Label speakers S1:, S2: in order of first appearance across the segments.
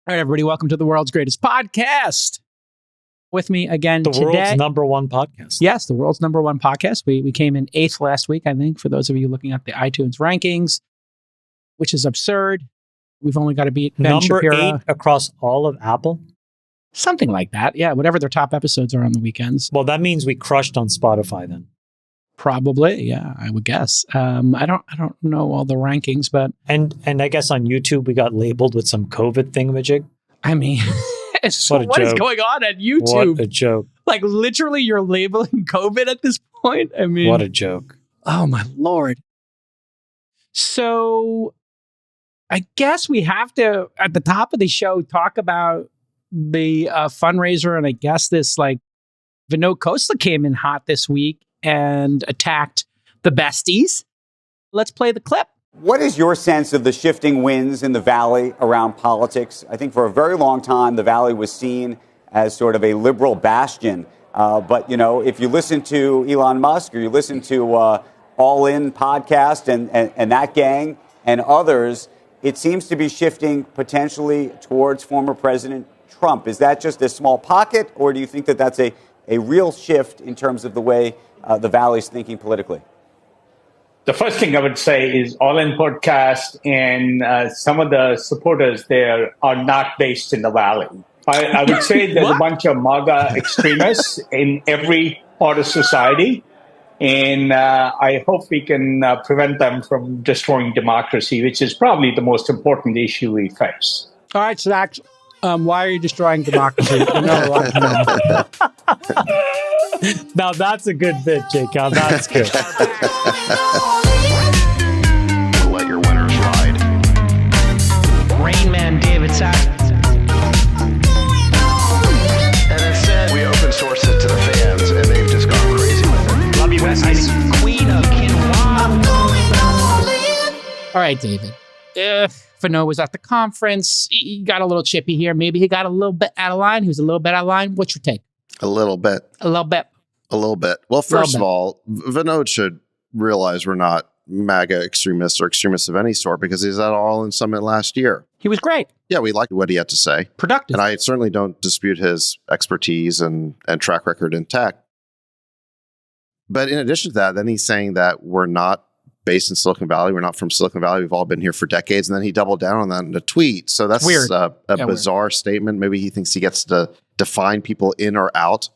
S1: All right, everybody, welcome to the world's greatest podcast. With me again today.
S2: The world's number one podcast.
S1: Yes, the world's number one podcast. We came in 8th last week, I think, for those of you looking at the iTunes rankings, which is absurd. We've only got to beat Ben
S2: Number
S1: Shapiro.
S2: 8 across all of Apple?
S1: Something like that. Yeah, whatever their top episodes are on the weekends.
S2: Well, that means we crushed on Spotify then.
S1: Probably, yeah, I would guess. I don't know all the rankings, but...
S2: And I guess on YouTube, we got labeled with some COVID thingamajig.
S1: I mean... So what is going on at YouTube?
S2: What a joke.
S1: Like, literally, you're labeling COVID at this point? I mean...
S2: What a joke.
S1: Oh, my Lord. So, I guess we have to, at the top of the show, talk about the fundraiser. And I guess this, like, Vinod Khosla came in hot this week and attacked the Besties. Let's play the clip.
S3: What is your sense of the shifting winds in the Valley around politics? I think for a very long time, the Valley was seen as sort of a liberal bastion. But, you know, if you listen to Elon Musk or you listen to All In podcast and that gang and others, it seems to be shifting potentially towards former President Trump. Is that just a small pocket, or do you think that that's a real shift in terms of the way the Valley's thinking politically?
S4: The first thing I would say is All In podcast and some of the supporters there are not based in the Valley. I would say there's a bunch of MAGA extremists in every part of society, and I hope we can prevent them from destroying democracy, which is probably the most important issue we face.
S1: All right, Zach, why are you destroying democracy?
S2: Now that's a good bit, Jake. Now that's good.
S5: Let your winners ride.
S6: Rain Man David Sack.
S5: And instead, we open source it to the fans, and they've just gone crazy with it.
S6: Love you, Besties. Queen of Quinoa.
S1: All right, David. Vinod was at the conference. He got a little chippy here. Maybe he got a little bit out of line. He was a little bit out of line. What's your take?
S5: A little bit.
S1: A little bit.
S5: A little bit. Well, first of all, Vinod should realize we're not MAGA extremists or extremists of any sort because he's at All In Summit last year.
S1: He was great.
S5: Yeah, we liked what he had to say.
S1: Productive.
S5: And I certainly don't dispute his expertise and track record in tech. But in addition to that, then he's saying that we're not based in Silicon Valley. We're not from Silicon Valley. We've all been here for decades. And then he doubled down on that in a tweet. So that's
S1: weird.
S5: A bizarre statement. Maybe he thinks he gets to define people in or out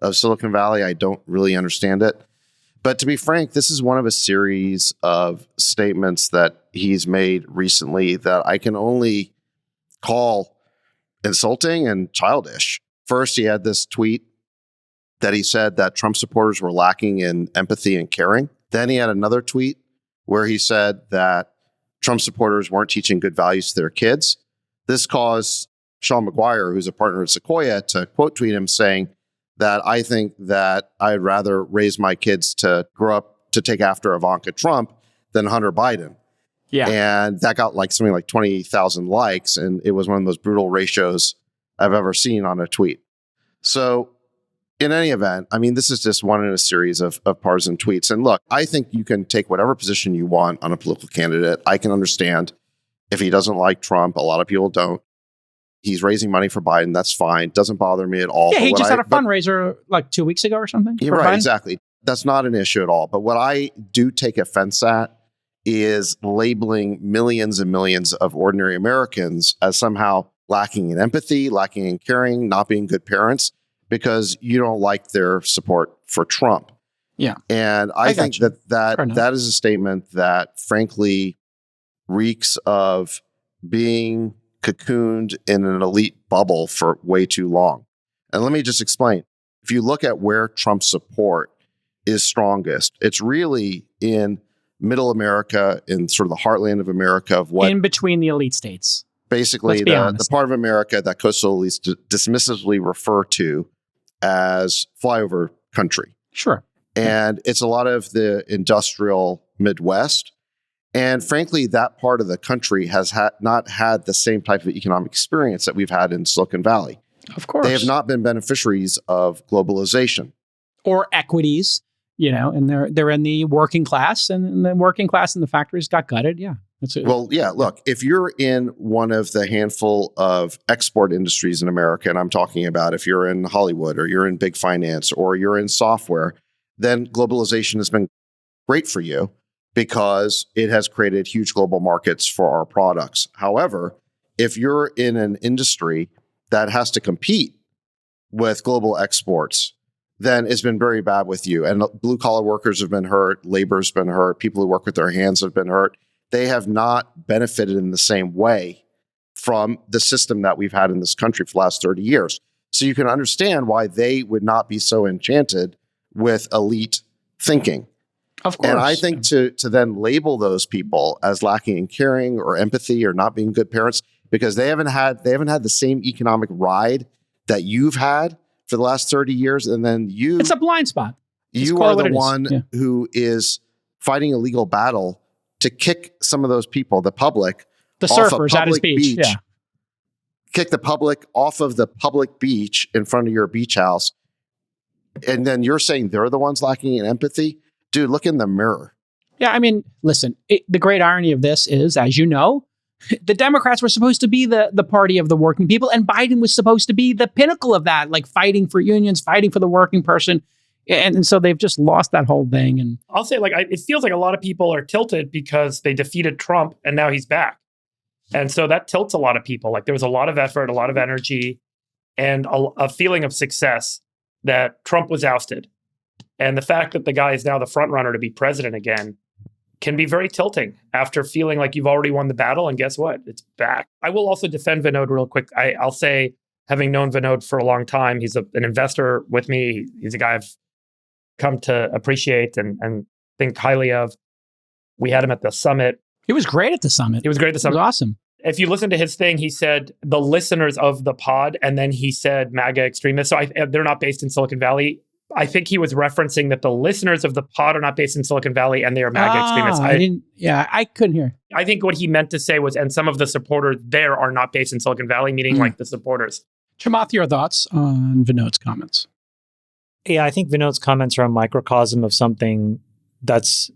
S5: of Silicon Valley. I don't really understand it. But to be frank, this is one of a series of statements that he's made recently that I can only call insulting and childish. First, he had this tweet that he said that Trump supporters were lacking in empathy and caring. Then he had another tweet where he said that Trump supporters weren't teaching good values to their kids. This caused Sean McGuire, who's a partner at Sequoia, to quote tweet him saying that I think that I'd rather raise my kids to grow up to take after Ivanka Trump than Hunter Biden.
S1: Yeah.
S5: And that got like something like 20,000 likes. And it was one of those brutal ratios I've ever seen on a tweet. So in any event, I mean, this is just one in a series of partisan tweets. And look, I think you can take whatever position you want on a political candidate. I can understand if he doesn't like Trump. A lot of people don't. He's raising money for Biden. That's fine. Doesn't bother me at all.
S1: Yeah, he just had a fundraiser like 2 weeks ago or something.
S5: Yeah, right, exactly. That's not an issue at all. But what I do take offense at is labeling millions and millions of ordinary Americans as somehow lacking in empathy, lacking in caring, not being good parents, because you don't like their support for Trump.
S1: Yeah.
S5: And I think that is a statement that frankly reeks of being cocooned in an elite bubble for way too long. And let me just explain. If you look at where Trump's support is strongest, it's really in middle America, in sort of the heartland of America, of what
S1: in between the elite states.
S5: Basically, the part of America that coastal elites dismissively refer to as flyover country.
S1: Sure.
S5: And it's a lot of the industrial Midwest. And frankly, that part of the country has not had the same type of economic experience that we've had in Silicon Valley.
S1: Of course.
S5: They have not been beneficiaries of globalization.
S1: Or equities, you know, and they're in the working class, and the working class in the factories got gutted, yeah. That's it.
S5: Well, yeah, look, if you're in one of the handful of export industries in America, and I'm talking about if you're in Hollywood or you're in big finance or you're in software, then globalization has been great for you because it has created huge global markets for our products. However, if you're in an industry that has to compete with global exports, then it's been very bad with you. And blue collar workers have been hurt, labor's been hurt, people who work with their hands have been hurt. They have not benefited in the same way from the system that we've had in this country for the last 30 years. So you can understand why they would not be so enchanted with elite thinking.
S1: Of course.
S5: And I think to then label those people as lacking in caring or empathy or not being good parents because they haven't had the same economic ride that you've had for the last 30 years, and then
S1: it's a blind spot.
S5: You are the one who is fighting a legal battle to kick some of those people, the public,
S1: the
S5: off
S1: surfers
S5: a
S1: at his
S5: public
S1: beach. Yeah.
S5: Kick the public off of the public beach in front of your beach house. And then you're saying they're the ones lacking in empathy? Dude, look in the mirror.
S1: Yeah, I mean, listen, the great irony of this is, as you know, the Democrats were supposed to be the party of the working people, and Biden was supposed to be the pinnacle of that, like fighting for unions, fighting for the working person. And so they've just lost that whole thing. And
S7: I'll say, it feels like a lot of people are tilted because they defeated Trump and now he's back. And so that tilts a lot of people. Like there was a lot of effort, a lot of energy, and a feeling of success that Trump was ousted. And the fact that the guy is now the front runner to be president again can be very tilting after feeling like you've already won the battle. And guess what? It's back. I will also defend Vinod real quick. I'll say, having known Vinod for a long time, he's an investor with me. He's a guy I've come to appreciate and think highly of. We had him at the summit.
S1: he was great at the summit.
S7: He was great at the summit.
S1: It was awesome.
S7: If you listen to his thing, he said the listeners of the pod, and then he said MAGA extremists. So they're not based in Silicon Valley. I think he was referencing that the listeners of the pod are not based in Silicon Valley and they are MAGA extremists.
S1: I couldn't hear.
S7: I think what he meant to say was, and some of the supporters there are not based in Silicon Valley, meaning like the supporters.
S1: Chamath, your thoughts on Vinod's comments?
S2: Yeah, I think Vinod's comments are a microcosm of something that's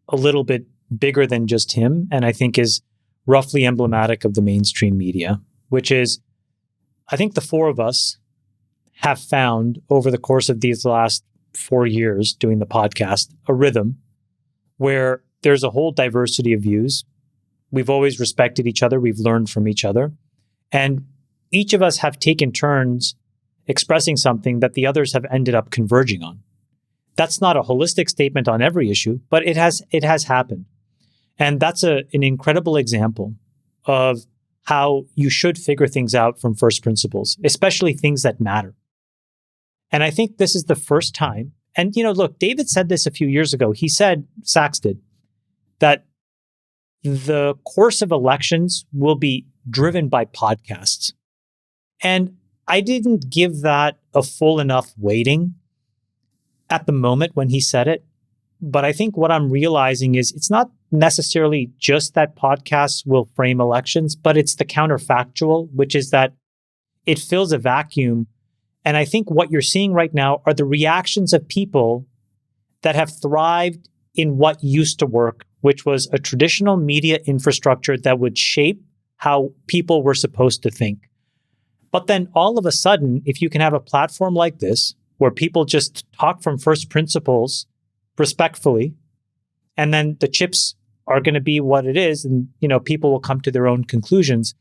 S2: a little bit bigger than just him, and I think is roughly emblematic of the mainstream media, which is, I think the four of us have found over the course of these last 4 years doing the podcast, a rhythm where there's a whole diversity of views. We've always respected each other. We've learned from each other. And each of us have taken turns expressing something that the others have ended up converging on. That's not a holistic statement on every issue, but it has happened. And that's an incredible example of how you should figure things out from first principles, especially things that matter. And I think this is the first time. And, look, David said this a few years ago. He said, Sachs did, that the course of elections will be driven by podcasts. And I didn't give that a full enough weighting at the moment when he said it. But I think what I'm realizing is it's not necessarily just that podcasts will frame elections, but it's the counterfactual, which is that it fills a vacuum. And I think what you're seeing right now are the reactions of people that have thrived in what used to work, which was a traditional media infrastructure that would shape how people were supposed to think. But then all of a sudden, if you can have a platform like this, where people just talk from first principles respectfully, and then the chips are going to be what it is, and people will come to their own conclusions.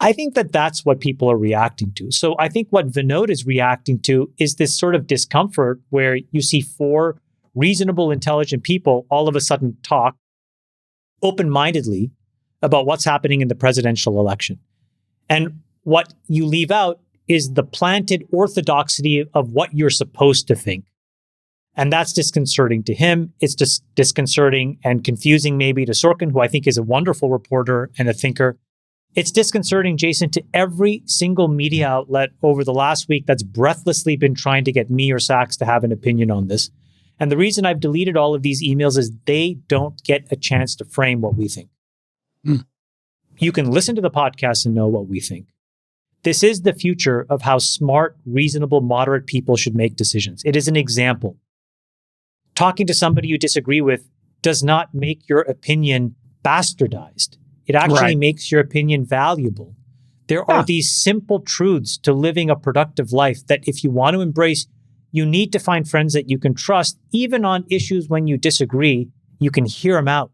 S2: I think that that's what people are reacting to. So I think what Vinod is reacting to is this sort of discomfort where you see four reasonable, intelligent people all of a sudden talk open-mindedly about what's happening in the presidential election. And what you leave out is the planted orthodoxy of what you're supposed to think. And that's disconcerting to him. It's just disconcerting and confusing maybe to Sorkin, who I think is a wonderful reporter and a thinker. It's disconcerting, Jason, to every single media outlet over the last week that's breathlessly been trying to get me or Sachs to have an opinion on this. And the reason I've deleted all of these emails is they don't get a chance to frame what we think. You can listen to the podcast and know what we think. This is the future of how smart, reasonable, moderate people should make decisions. It is an example. Talking to somebody you disagree with does not make your opinion bastardized. It actually makes your opinion valuable. There are these simple truths to living a productive life that if you want to embrace, you need to find friends that you can trust, even on issues when you disagree, you can hear them out.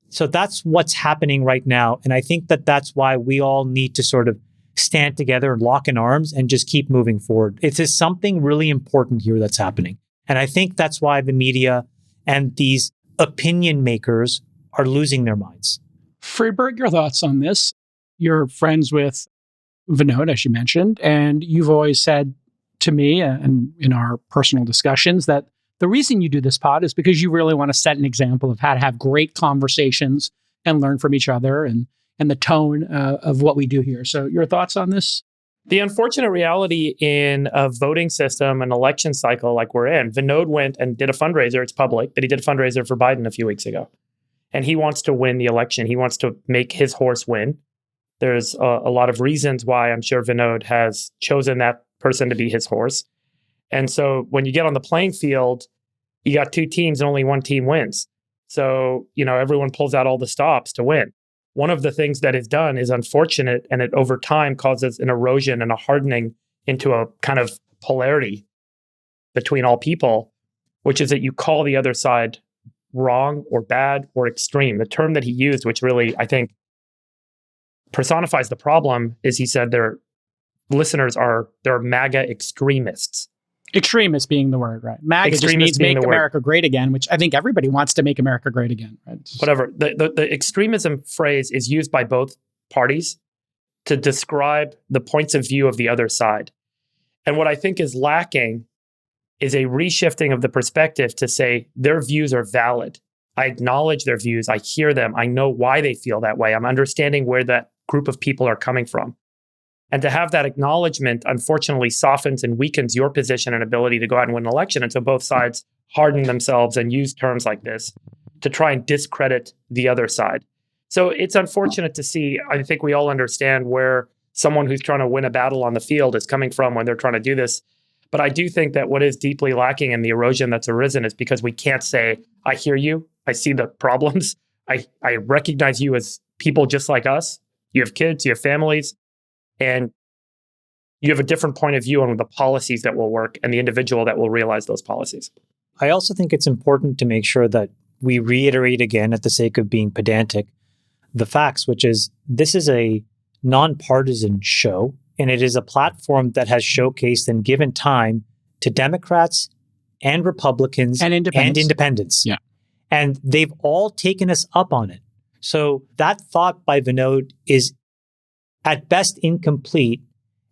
S2: So that's what's happening right now. And I think that that's why we all need to sort of stand together and lock in arms and just keep moving forward. It is something really important here that's happening. And I think that's why the media and these opinion makers are losing their minds.
S1: Friedberg, your thoughts on this? You're friends with Vinod, as you mentioned, and you've always said to me and in our personal discussions that the reason you do this pod is because you really want to set an example of how to have great conversations and learn from each other and the tone of what we do here. So your thoughts on this?
S7: The unfortunate reality in a voting system, an election cycle like we're in, Vinod went and did a fundraiser. It's public, but he did a fundraiser for Biden a few weeks ago. And he wants to win the election. He wants to make his horse win. There's a lot of reasons why I'm sure Vinod has chosen that person to be his horse. And so when you get on the playing field, you got two teams and only one team wins. So, everyone pulls out all the stops to win. One of the things that is done is unfortunate, and it over time causes an erosion and a hardening into a kind of polarity between all people, which is that you call the other side wrong or bad or extreme. The term that he used, which really, I think, personifies the problem, is he said they're MAGA extremists.
S1: Extremists being the word, right? MAGA just means make America great again, which I think everybody wants to make America great again, right?
S7: Whatever. The extremism phrase is used by both parties to describe the points of view of the other side. And what I think is lacking is a reshifting of the perspective to say their views are valid. I acknowledge their views. I hear them. I know why they feel that way. I'm understanding where that group of people are coming from. And to have that acknowledgement, unfortunately, softens and weakens your position and ability to go out and win an election. And so both sides harden themselves and use terms like this to try and discredit the other side. So it's unfortunate to see. I think we all understand where someone who's trying to win a battle on the field is coming from when they're trying to do this. But I do think that what is deeply lacking in the erosion that's arisen is because we can't say, I hear you, I see the problems, I recognize you as people just like us. You have kids, you have families, and you have a different point of view on the policies that will work and the individual that will realize those policies.
S2: I also think it's important to make sure that we reiterate again, at the sake of being pedantic, the facts, which is this is a nonpartisan show, and it is a platform that has showcased and given time to Democrats and Republicans
S1: and independents.
S2: Yeah. And they've all taken us up on it. So that thought by Vinod is at best incomplete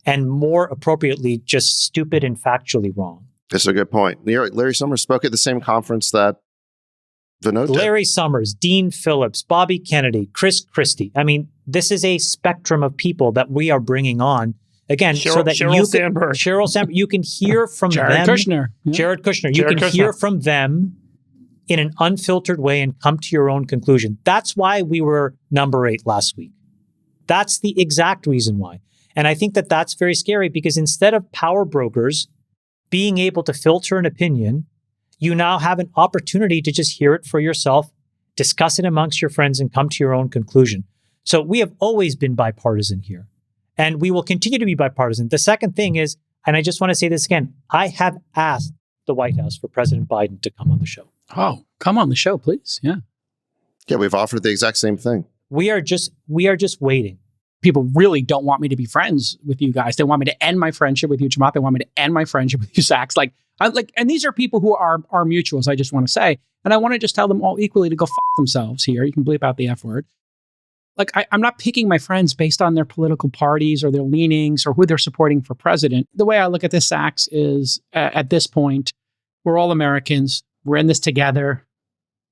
S2: and more appropriately just stupid and factually wrong.
S5: That's a good point. Larry Summers spoke at the same conference that Vinod did.
S2: Larry Summers, Dean Phillips, Bobby Kennedy, Chris Christie. I mean, this is a spectrum of people that we are bringing on. Again, so that Sheryl Sandberg, you can hear from
S1: Jared
S2: them.
S1: Kushner. Yeah.
S2: Jared Kushner. You can hear from them in an unfiltered way and come to your own conclusion. That's why we were number 8 last week. That's the exact reason why. And I think that that's very scary because instead of power brokers being able to filter an opinion, you now have an opportunity to just hear it for yourself, discuss it amongst your friends, and come to your own conclusion. So we have always been bipartisan here, and we will continue to be bipartisan. The second thing is, and I just want to say this again, I have asked the White House for President Biden to come on the show.
S1: Oh, come on the show, please. Yeah.
S5: Yeah, we've offered the exact same thing.
S2: We are just waiting.
S1: People really don't want me to be friends with you guys. They want me to end my friendship with you, Chamath. They want me to end my friendship with you, Sachs. And these are people who are mutuals, I just want to say. And I want to just tell them all equally to go themselves here. You can bleep out the F word. I'm not picking my friends based on their political parties or their leanings or who they're supporting for president. The way I look at this, Sachs, is at this point, we're all Americans. We're in this together.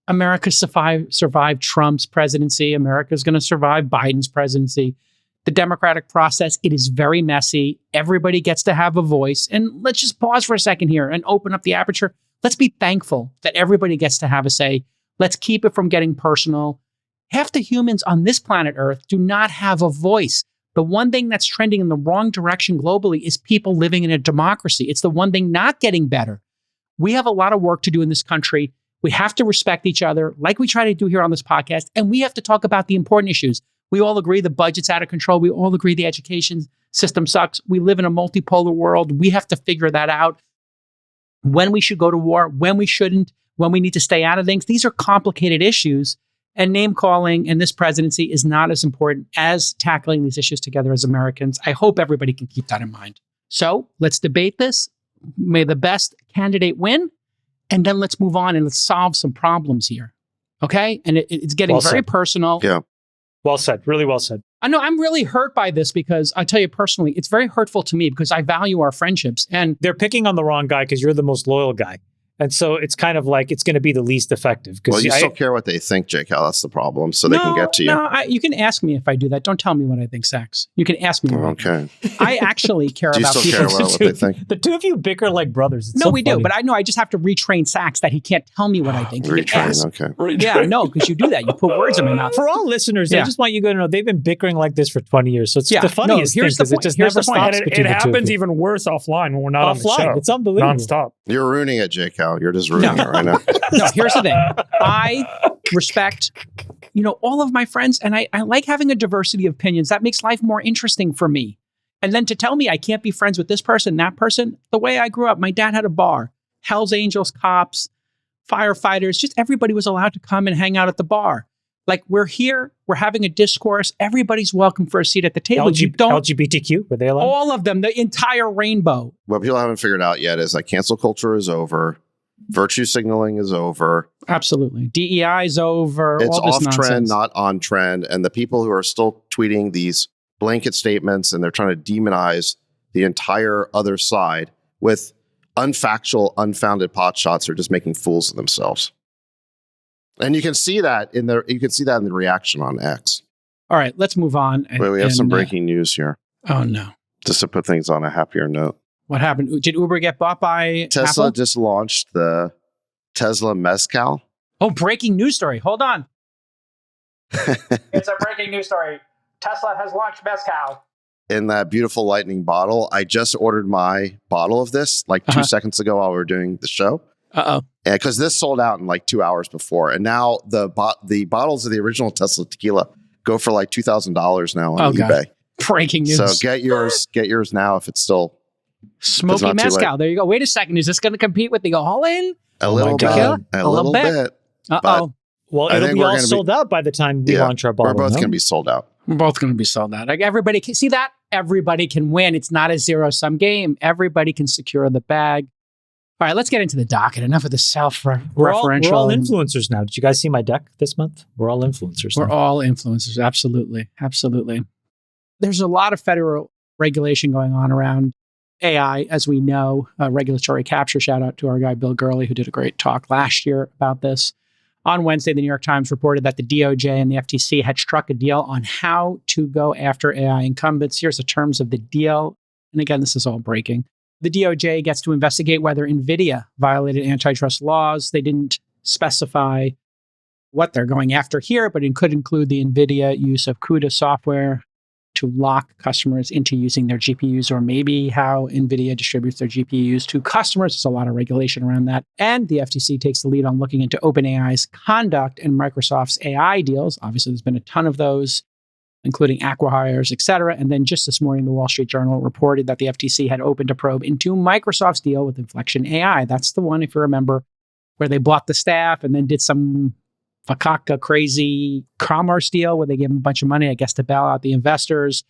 S1: America survived Trump's presidency. America's going to survive Biden's presidency. The democratic process, it is very messy. Everybody gets to have a voice. And let's just pause for a second here and open up the aperture. Let's be thankful that everybody gets to have a say. Let's keep it from getting personal. Half the humans on this planet Earth do not have a voice. The one thing that's trending in the wrong direction globally is people living in a democracy. It's the one thing not getting better. We have a lot of work to do in this country We have to respect each other like we try to do here on this podcast. And we have to talk about the important issues. We all agree the budget's out of control. We all agree the education system sucks. We live in a multipolar world. We have to figure that out. When we should go to war, when we shouldn't, when we need to stay out of things. These are complicated issues. And name calling in this presidency is not as important as tackling these issues together as Americans. I hope everybody can keep that in mind. So let's debate this. May the best candidate win. And then let's move on and let's solve some problems here. Okay? And it's getting very personal.
S5: Yeah.
S2: Well said. Really well said.
S1: I know I'm really hurt by this because I tell you personally, it's very hurtful to me because I value our friendships. And
S2: they're picking on the wrong guy because you're the most loyal guy. And so it's kind of like it's going to be the least effective.
S5: Well, you still care what they think, Jake. That's the problem. So they can get to you.
S1: No, you can ask me if I do that. Don't tell me what I think, Sachs. You can ask me.
S5: Okay.
S1: I actually care
S5: do you
S1: about
S5: still
S1: people.
S5: Care about what they think?
S2: The two of you bicker like brothers. It's
S1: no,
S2: so
S1: we
S2: funny.
S1: do. But I know I just have to retrain Sachs that he can't tell me what I think.
S5: Retrain, okay.
S1: Yeah, no, because you do that. You put words in my mouth.
S2: For all listeners, I just want you to know they've been bickering like this for 20 years. So it's the funniest thing because it just never stops.
S7: It happens even worse offline when we're not on the show.
S2: It's unbelievable.
S7: Nonstop.
S5: You're ruining it, Jake. You're just ruining it right now.
S1: No, here's the thing. I respect, all of my friends, and I like having a diversity of opinions. That makes life more interesting for me. And then to tell me I can't be friends with this person, that person, the way I grew up, my dad had a bar, Hells Angels, cops, firefighters, just everybody was allowed to come and hang out at the bar. Like we're here, we're having a discourse. Everybody's welcome for a seat at the table.
S2: LGBTQ, were they allowed?
S1: All of them, the entire rainbow.
S5: What people haven't figured out yet is that cancel culture is over. Virtue signaling is over.
S1: Absolutely. DEI is over.
S5: It's
S1: all this
S5: off
S1: nonsense.
S5: trend, not on trend. And the people who are still tweeting these blanket statements and they're trying to demonize the entire other side with unfactual, unfounded pot shots are just making fools of themselves. And you can see that in the reaction on X.
S1: All right, let's move on.
S5: Wait, we have some breaking news here.
S1: Oh no.
S5: Just to put things on a happier note.
S1: What happened? Did Uber get bought by
S5: Tesla?
S1: Apple?
S5: Just launched the Tesla Mezcal.
S1: Oh, breaking news story. Hold on. It's a breaking news story. Tesla has launched Mezcal.
S5: In that beautiful lightning bottle. I just ordered my bottle of this like 2 seconds ago while we were doing the show.
S1: Uh-oh.
S5: Because this sold out in like 2 hours before. And now the bottles of the original Tesla tequila go for like $2,000 now on eBay.
S1: God. Breaking news.
S5: So get yours now if it's still
S1: Smoky Mezcal. There you go. Wait a second. Is this going to compete with the all-in?
S5: A little bit. A little bit.
S1: Uh-oh.
S2: Well, it'll be all sold out by the time we launch our bottle.
S5: We're both going to be sold out.
S1: We're both going to be sold out. Like everybody can see that. Everybody can win. It's not a zero-sum game. Everybody can secure the bag. All right, let's get into the docket. Enough of the self-referential.
S2: We're all influencers now. Did you guys see my deck this month? We're all influencers.
S1: We're all influencers. Absolutely. Absolutely. There's a lot of federal regulation going on around AI, as we know, regulatory capture. Shout out to our guy, Bill Gurley, who did a great talk last year about this. On Wednesday, the New York Times reported that the DOJ and the FTC had struck a deal on how to go after AI incumbents. Here's the terms of the deal. And again, this is all breaking. The DOJ gets to investigate whether Nvidia violated antitrust laws. They didn't specify what they're going after here, but it could include the Nvidia use of CUDA software to lock customers into using their GPUs, or maybe how Nvidia distributes their GPUs to customers. There's a lot of regulation around that. And the FTC takes the lead on looking into OpenAI's conduct and Microsoft's AI deals. Obviously, there's been a ton of those, including acqui-hires, et cetera. And then just this morning, the Wall Street Journal reported that the FTC had opened a probe into Microsoft's deal with Inflection AI. That's the one, if you remember, where they bought the staff and then did some fakaka crazy commerce deal where they gave them a bunch of money, I guess, to bail out the investors.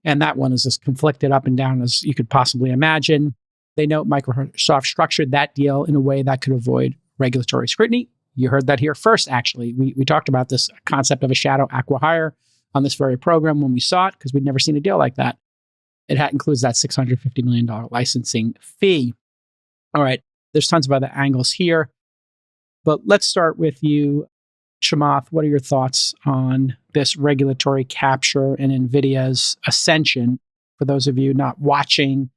S1: And that one is as conflicted up and down as you could possibly imagine. They note Microsoft structured that deal in a way that could avoid regulatory scrutiny. You heard that here first, actually. We talked about this concept of a shadow acqui-hire on this very program when we saw it, because we'd never seen a deal like that. It includes that $650 million licensing fee. All right, there's tons of other angles here. But let's start with you, Chamath. What are your thoughts on this regulatory capture and NVIDIA's ascension? For those of you not watching,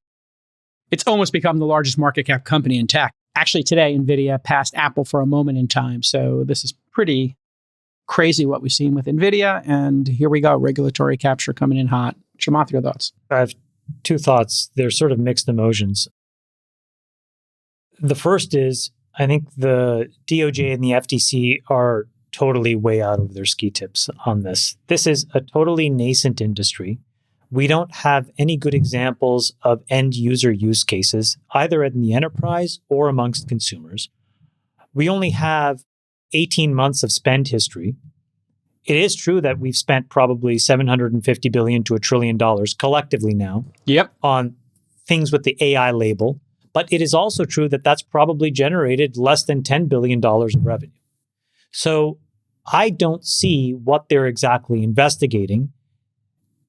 S1: it's almost become the largest market cap company in tech. Actually, today, NVIDIA passed Apple for a moment in time. So this is pretty crazy what we've seen with NVIDIA. And here we go, regulatory capture coming in hot. Chamath, your thoughts?
S2: I have two thoughts. They're sort of mixed emotions. The first is, I think the DOJ and the FTC are totally way out of their ski tips on this. This is a totally nascent industry. We don't have any good examples of end user use cases, either in the enterprise or amongst consumers. We only have 18 months of spend history. It is true that we've spent probably $750 billion to $1 trillion collectively now on things with the AI label. But it is also true that that's probably generated less than $10 billion of revenue. So I don't see what they're exactly investigating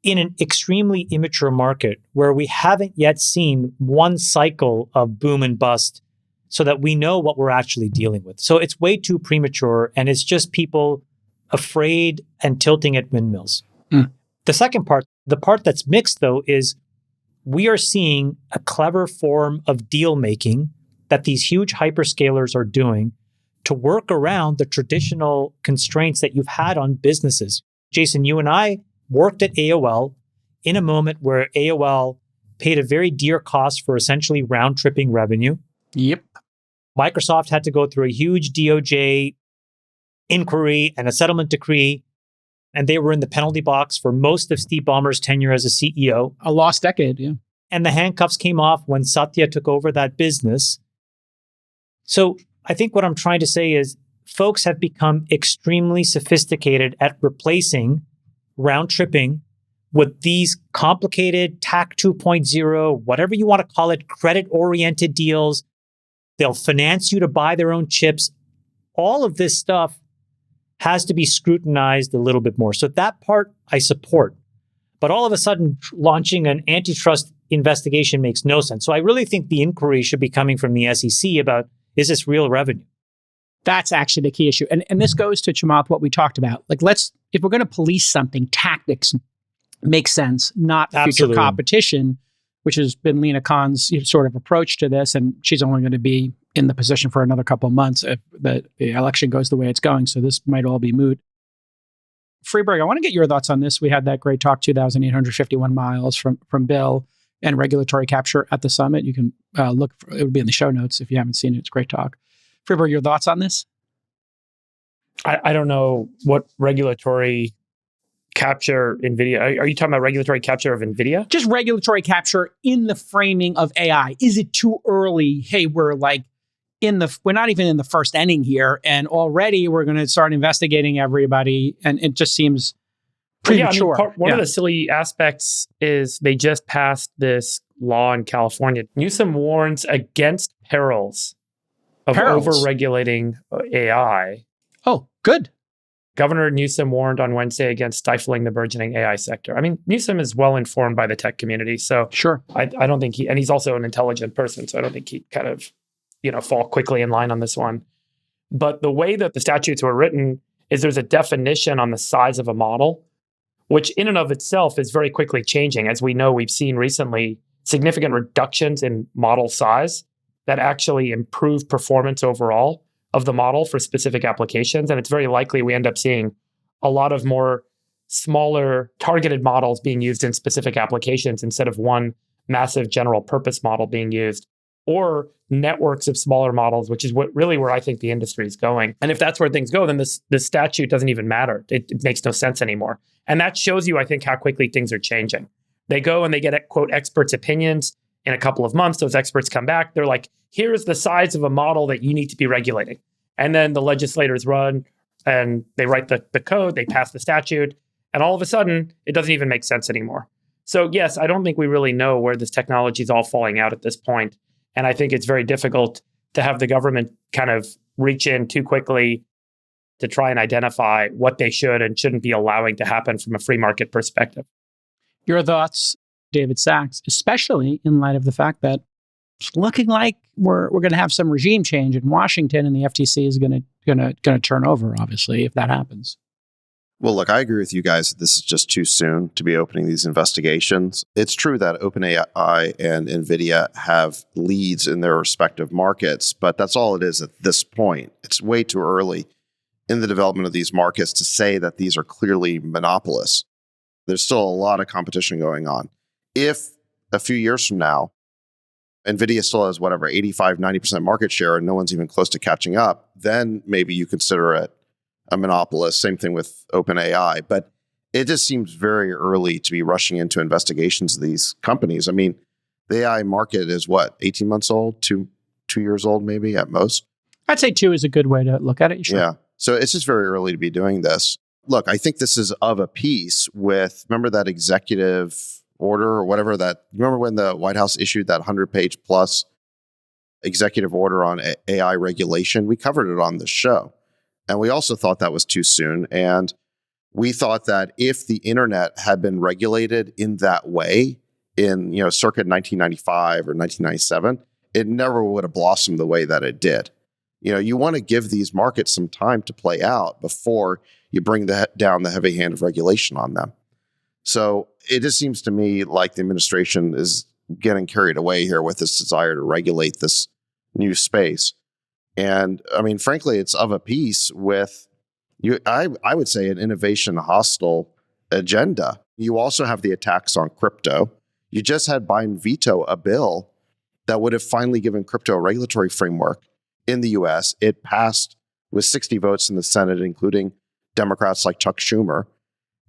S2: in an extremely immature market where we haven't yet seen one cycle of boom and bust so that we know what we're actually dealing with. So it's way too premature, and it's just people afraid and tilting at windmills. The second part, the part that's mixed though, is we are seeing a clever form of deal making that these huge hyperscalers are doing to work around the traditional constraints that you've had on businesses. Jason, you and I worked at AOL in a moment where AOL paid a very dear cost for essentially round-tripping revenue. Microsoft had to go through a huge DOJ inquiry and a settlement decree, and they were in the penalty box for most of Steve Ballmer's tenure as a CEO.
S1: A lost decade, yeah.
S2: And the handcuffs came off when Satya took over that business. So I think what I'm trying to say is folks have become extremely sophisticated at replacing round tripping with these complicated TAC 2.0, whatever you want to call it, credit-oriented deals. They'll finance you to buy their own chips. All of this stuff has to be scrutinized a little bit more. So that part I support. But all of a sudden, launching an antitrust investigation makes no sense. So I really think the inquiry should be coming from the SEC about, is this real revenue?
S1: That's actually the key issue. And this goes to, Chamath, what we talked about. Like, if we're going to police something, tactics make sense, not future competition, which has been Lena Khan's sort of approach to this. And she's only going to be in the position for another couple of months if the election goes the way it's going. So this might all be moot. Freeberg, I want to get your thoughts on this. We had that great talk, 2,851 miles from Bill and regulatory capture at the summit. You can look, it would be in the show notes if you haven't seen it. It's a great talk. Freeberg, your thoughts on this?
S7: I don't know what regulatory capture Nvidia. Are you talking about regulatory capture of Nvidia?
S1: Just regulatory capture in the framing of AI. Is it too early? Hey, we're not even in the first inning here, and already we're going to start investigating everybody, and it just seems premature.
S7: Yeah, one of the silly aspects is they just passed this law in California. Newsom warns against perils of over-regulating AI.
S1: Oh, good.
S7: Governor Newsom warned on Wednesday against stifling the burgeoning AI sector. I mean, Newsom is well informed by the tech community, so
S1: sure.
S7: I don't think and he's also an intelligent person, so I don't think he kind of, fall quickly in line on this one. But the way that the statutes were written is there's a definition on the size of a model, which in and of itself is very quickly changing. As we know, we've seen recently significant reductions in model size that actually improve performance overall of the model for specific applications. And it's very likely we end up seeing a lot of more smaller targeted models being used in specific applications instead of one massive general purpose model being used, or networks of smaller models, which is where I think the industry is going. And if that's where things go, then the statute doesn't even matter. It makes no sense anymore. And that shows you, I think, how quickly things are changing. They go and they get, quote, experts' opinions. In a couple of months, those experts come back. They're like, here's the size of a model that you need to be regulating. And then the legislators run and they write the code, they pass the statute, and all of a sudden, it doesn't even make sense anymore. So yes, I don't think we really know where this technology is all falling out at this point. And I think it's very difficult to have the government kind of reach in too quickly to try and identify what they should and shouldn't be allowing to happen from a free market perspective.
S1: Your thoughts, David Sachs, especially in light of the fact that it's looking like we're going to have some regime change in Washington, and the FTC is going to turn over, obviously, if that happens.
S5: Well, look, I agree with you guys that this is just too soon to be opening these investigations. It's true that OpenAI and Nvidia have leads in their respective markets, but that's all it is at this point. It's way too early in the development of these markets to say that these are clearly monopolists. There's still a lot of competition going on. If a few years from now, Nvidia still has whatever, 85, 90% market share, and no one's even close to catching up, then maybe you consider it a monopolist. Same thing with OpenAI. But it just seems very early to be rushing into investigations of these companies. I mean, the AI market is what, 18 months old, two years old, maybe at most?
S1: I'd say 2 is a good way to look at it. Sure.
S5: Yeah. So it's just very early to be doing this. Look, I think this is of a piece with, remember that executive order or whatever remember when the White House issued that 100-page plus executive order on AI regulation? We covered it on the show. And we also thought that was too soon. And we thought that if the internet had been regulated in that way in, circa 1995 or 1997, it never would have blossomed the way that it did. You want to give these markets some time to play out before you bring down the heavy hand of regulation on them. So it just seems to me like the administration is getting carried away here with this desire to regulate this new space. And I mean, frankly, it's of a piece with I would say an innovation hostile agenda. You also have the attacks on crypto. You just had Biden veto a bill that would have finally given crypto a regulatory framework in the US. It passed with 60 votes in the Senate, including Democrats like Chuck Schumer,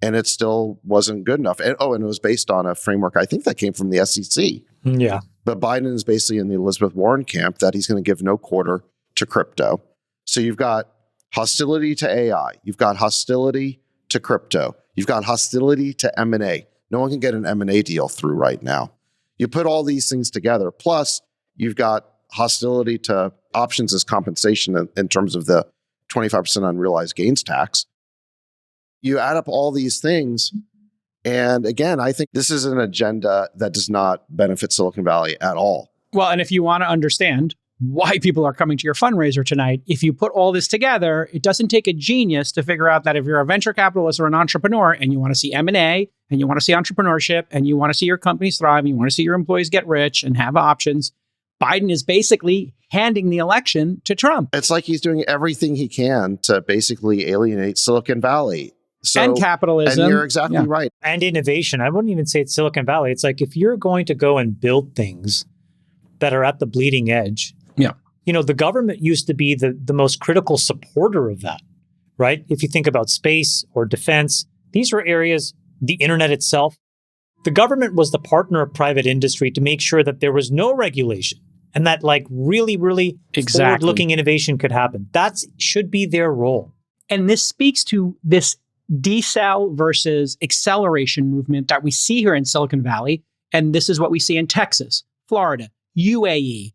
S5: and it still wasn't good enough. And it was based on a framework, I think, that came from the SEC.
S2: Yeah.
S5: But Biden is basically in the Elizabeth Warren camp that he's going to give no quarter to crypto. So you've got hostility to AI. You've got hostility to crypto. You've got hostility to M&A. No one can get an M&A deal through right now. You put all these things together, plus you've got hostility to options as compensation in terms of the 25% unrealized gains tax. You add up all these things, and again, I think this is an agenda that does not benefit Silicon Valley at all.
S1: Well, and if you want to understand why people are coming to your fundraiser tonight, if you put all this together, it doesn't take a genius to figure out that if you're a venture capitalist or an entrepreneur and you want to see M&A and you want to see entrepreneurship and you want to see your companies thrive and you want to see your employees get rich and have options, Biden is basically handing the election to Trump.
S5: It's like he's doing everything he can to basically alienate Silicon Valley.
S1: And capitalism.
S5: And you're exactly right.
S2: And innovation. I wouldn't even say it's Silicon Valley. It's like if you're going to go and build things that are at the bleeding edge, the government used to be the most critical supporter of that, right? If you think about space or defense, these were areas, the internet itself, the government was the partner of private industry to make sure that there was no regulation and that really, really forward-looking innovation could happen. That should be their role.
S1: And this speaks to this decel versus acceleration movement that we see here in Silicon Valley. And this is what we see in Texas, Florida, UAE,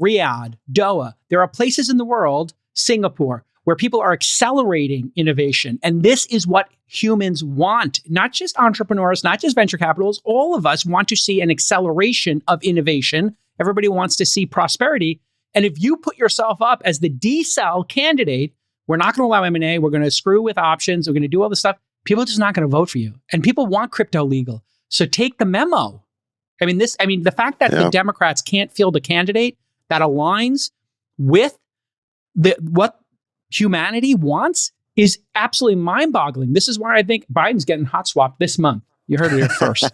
S1: Riyadh, Doha. There are places in the world, Singapore, where people are accelerating innovation. And this is what humans want, not just entrepreneurs, not just venture capitalists. All of us want to see an acceleration of innovation. Everybody wants to see prosperity. And if you put yourself up as the decel candidate, we're not going to allow M&A. We're going to screw with options. We're going to do all this stuff. People are just not going to vote for you. And people want crypto legal. So take the memo. The fact that the Democrats can't field a candidate that aligns with what humanity wants is absolutely mind-boggling. This is why I think Biden's getting hot swapped this month. You heard it here first.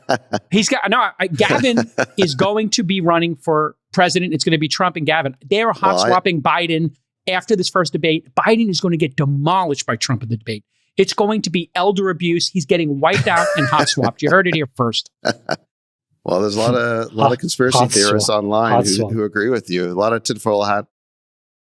S1: Gavin is going to be running for president. It's going to be Trump and Gavin. They are hot swapping Biden after this first debate. Biden is going to get demolished by Trump in the debate. It's going to be elder abuse. He's getting wiped out and hot swapped. You heard it here first.
S5: Well, there's a lot of conspiracy theorists online who agree with you. A lot of tinfoil hat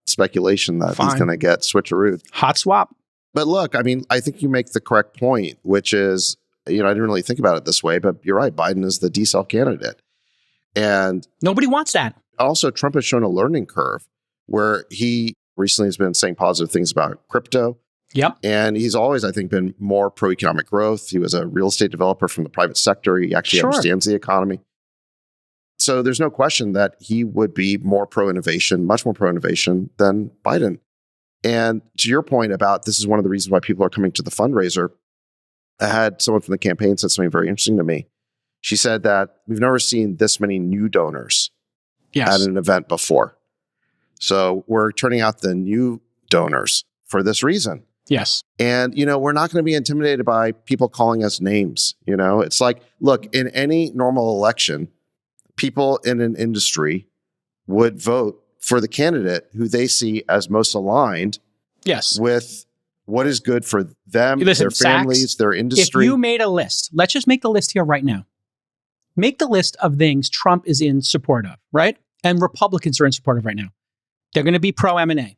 S5: speculation that he's going to get switcherooed.
S1: Hot swap.
S5: But look, I think you make the correct point, which is, I didn't really think about it this way, but you're right. Biden is the decel candidate. And
S1: nobody wants that.
S5: Also, Trump has shown a learning curve where he recently has been saying positive things about crypto.
S1: Yep.
S5: And he's always, I think, been more pro-economic growth. He was a real estate developer from the private sector. He actually understands the economy. So there's no question that he would be more pro-innovation, much more pro-innovation than Biden. And to your point about this is one of the reasons why people are coming to the fundraiser, I had someone from the campaign said something very interesting to me. She said that we've never seen this many new donors at an event before. So we're turning out the new donors for this reason.
S1: Yes.
S5: And, we're not going to be intimidated by people calling us names. It's like, look, in any normal election, people in an industry would vote for the candidate who they see as most aligned with what is good for them,
S1: Listen,
S5: their families,
S1: Sachs,
S5: their industry.
S1: If you made a list, let's just make the list here right now. Make the list of things Trump is in support of, right? And Republicans are in support of right now. They're going to be pro M&A.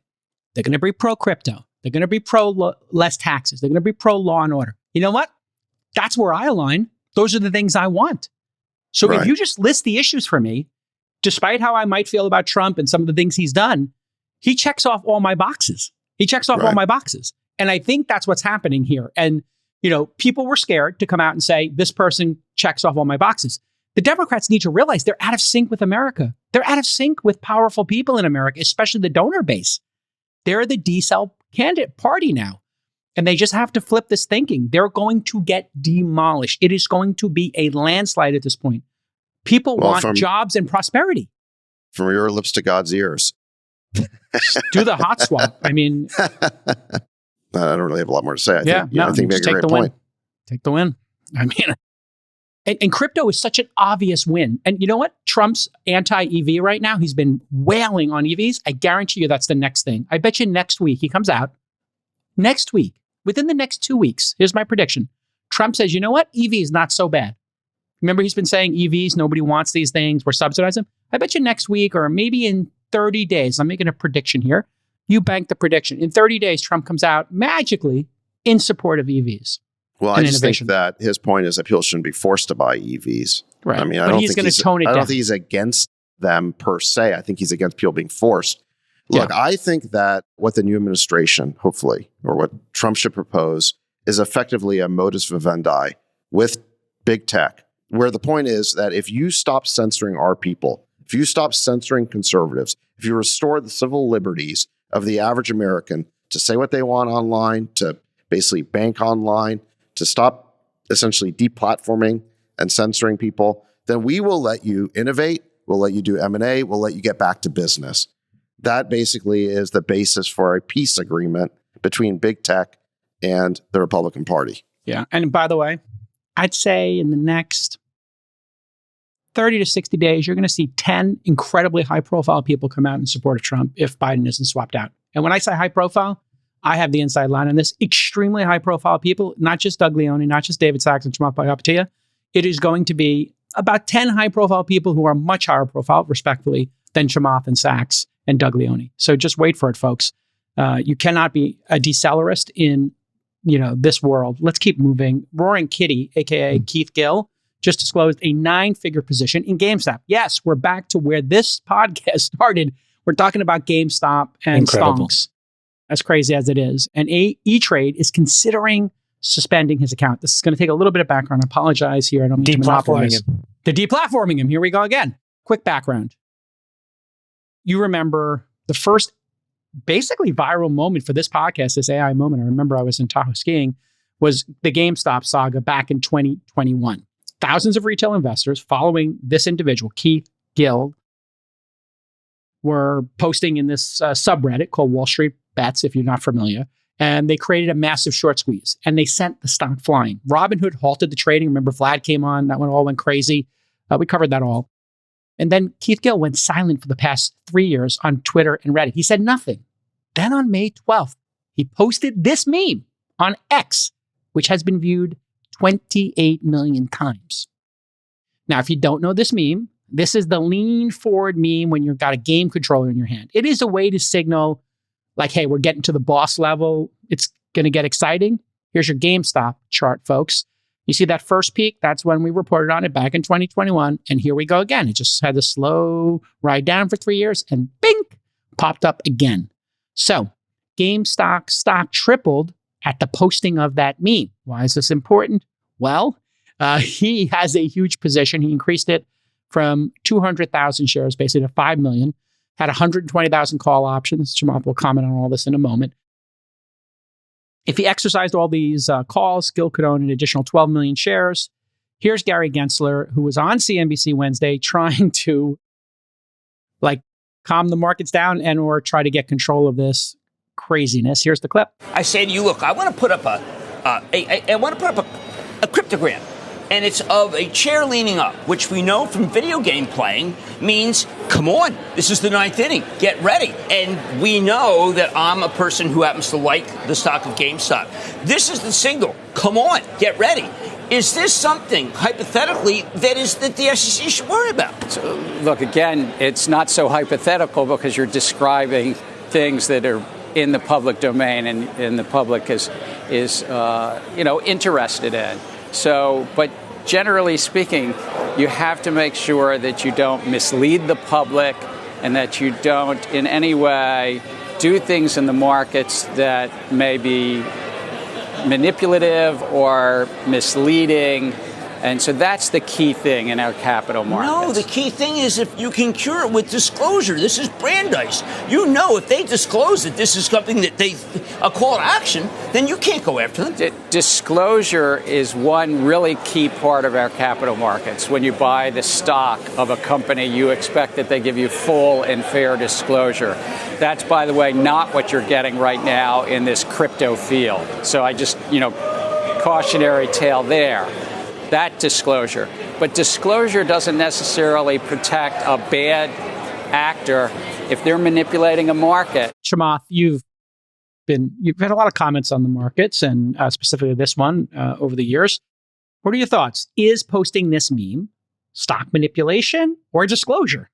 S1: They're going to be pro crypto. They're going to be pro less taxes. They're going to be pro law and order. You know what? That's where I align. Those are the things I want. So if you just list the issues for me, despite how I might feel about Trump and some of the things he's done, he checks off all my boxes. He checks off all my boxes. And I think that's what's happening here. And, you know, people were scared to come out and say, this person checks off all my boxes. The Democrats need to realize they're out of sync with America. They're out of sync with powerful people in America, especially the donor base. They're the D-cell candidate party now. And they just have to flip this thinking. They're going to get demolished. It is going to be a landslide at this point. People want jobs and prosperity.
S5: From your lips to God's ears.
S1: Do the hot swap. I mean,
S5: I don't really have a lot more to say. I think you make a great point.
S1: Take the win. I mean, and crypto is such an obvious win. And you know what? Trump's anti-EV right now, he's been wailing on EVs. I guarantee you that's the next thing. I bet you next week he comes out. Next week, within the next 2 weeks, here's my prediction. Trump says, you know what? EV is not so bad. Remember, he's been saying EVs, nobody wants these things, we're subsidizing them. I bet you next week or maybe in 30 days, I'm making a prediction here. You bank the prediction. In 30 days, Trump comes out magically in support of EVs.
S5: Well, I just think that his point is that people shouldn't be forced to buy EVs.
S1: Right.
S5: I mean,
S1: but he's going to tone it down.
S5: I don't think he's against them per se. I think he's against people being forced. Look, I think that what the new administration, hopefully, or what Trump should propose is effectively a modus vivendi with big tech, where the point is that if you stop censoring our people, if you stop censoring conservatives, if you restore the civil liberties of the average American to say what they want online, to basically bank online, to stop essentially deplatforming and censoring people, then we will let you innovate, we'll let you do M&A, we'll let you get back to business. That basically is the basis for a peace agreement between big tech and the Republican Party.
S1: Yeah. And by the way, I'd say in the next 30 to 60 days, you're going to see 10 incredibly high-profile people come out in support of Trump if Biden isn't swapped out. And when I say high-profile, I have the inside line on this. Extremely high-profile people, not just Doug Leone, not just David Sachs and Chamath Palihapitiya. It is going to be about 10 high-profile people who are much higher profile, respectfully, than Chamath and Sachs and Doug Leone. So just wait for it, folks. You cannot be a decelerist in, this world. Let's keep moving. Roaring Kitty, aka Keith Gill, just disclosed a 9-figure position in GameStop. Yes, we're back to where this podcast started. We're talking about GameStop and stonks. As crazy as it is. And E-Trade is considering suspending his account. This is going to take a little bit of background. I apologize here. I don't mean to monopolize. They're deplatforming him. Here we go again. Quick background. You remember the first basically viral moment for this podcast, this AI moment. I remember I was in Tahoe skiing, was the GameStop saga back in 2021. Thousands of retail investors following this individual, Keith Gill, were posting in this subreddit called Wall Street Bets, if you're not familiar. And they created a massive short squeeze and they sent the stock flying. Robinhood halted the trading. Remember, Vlad came on. That one all went crazy. We covered that all. And then Keith Gill went silent for the past 3 years on Twitter and Reddit. He said nothing. Then on May 12th, he posted this meme on X, which has been viewed 28 million times. Now, if you don't know this meme, this is the lean forward meme when you've got a game controller in your hand. It is a way to signal like, hey, we're getting to the boss level. It's going to get exciting. Here's your GameStop chart, folks. You see that first peak? That's when we reported on it back in 2021. And here we go again. It just had a slow ride down for 3 years and bink, popped up again. So GameStop stock tripled at the posting of that meme. Why is this important? Well, he has a huge position. He increased it from 200,000 shares, basically to 5 million, had 120,000 call options. Chamath will comment on all this in a moment. If he exercised all these calls, Gill could own an additional 12 million shares. Here's Gary Gensler, who was on CNBC Wednesday trying to calm the markets down and or try to get control of this craziness. Here's the clip.
S8: I say to you, look, I want to put up a cryptogram. and it's of a chair leaning up, which we know from video game playing means, come on, this is the ninth inning, get ready. And we know that I'm a person who happens to like the stock of GameStop. This is the signal, come on, get ready. Is this something, hypothetically, that the SEC should worry about?
S9: So, look, again, it's not so hypothetical because you're describing things that are in the public domain and the public is interested in. So, but generally speaking, you have to make sure that you don't mislead the public and that you don't in any way do things in the markets that may be manipulative or misleading. And so that's the key thing in our capital markets.
S8: No, the key thing is if you can cure it with disclosure. This is Brandeis. You know if they disclose that this is something that a call to action, then you can't go after them.
S9: Disclosure is one really key part of our capital markets. When you buy the stock of a company, you expect that they give you full and fair disclosure. That's, by the way, not what you're getting right now in this crypto field. So I just, cautionary tale there. That disclosure. But disclosure doesn't necessarily protect a bad actor if they're manipulating a market.
S1: Chamath, you've had a lot of comments on the markets and specifically this one over the years. What are your thoughts? Is posting this meme stock manipulation or disclosure?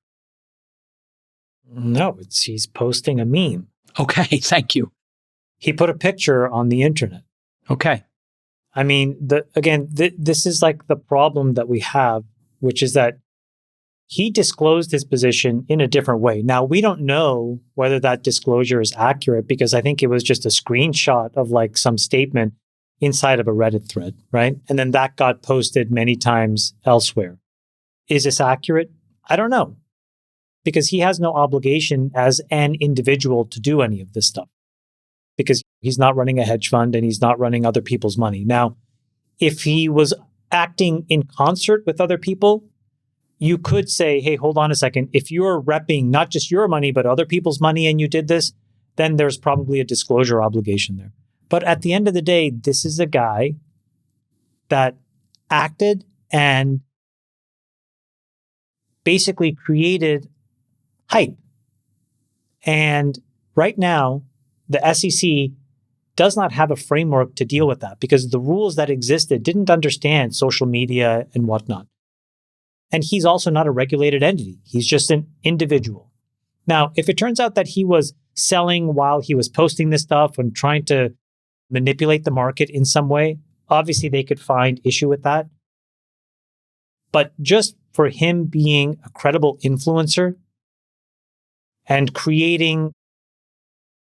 S2: No, he's posting a meme.
S1: Okay, thank you.
S2: He put a picture on the internet.
S1: Okay.
S2: I mean, this is like the problem that we have, which is that he disclosed his position in a different way. Now, we don't know whether that disclosure is accurate because I think it was just a screenshot of like some statement inside of a Reddit thread, right? And then that got posted many times elsewhere. Is this accurate? I don't know, because he has no obligation as an individual to do any of this stuff, because he's not running a hedge fund and he's not running other people's money. Now, if he was acting in concert with other people, you could say, hey, hold on a second. If you're repping not just your money, but other people's money and you did this, then there's probably a disclosure obligation there. But at the end of the day, this is a guy that acted and basically created hype. And right now, the SEC does not have a framework to deal with that because the rules that existed didn't understand social media and whatnot. And he's also not a regulated entity. He's just an individual. Now, if it turns out that he was selling while he was posting this stuff and trying to manipulate the market in some way, obviously they could find issue with that. But just for him being a credible influencer and creating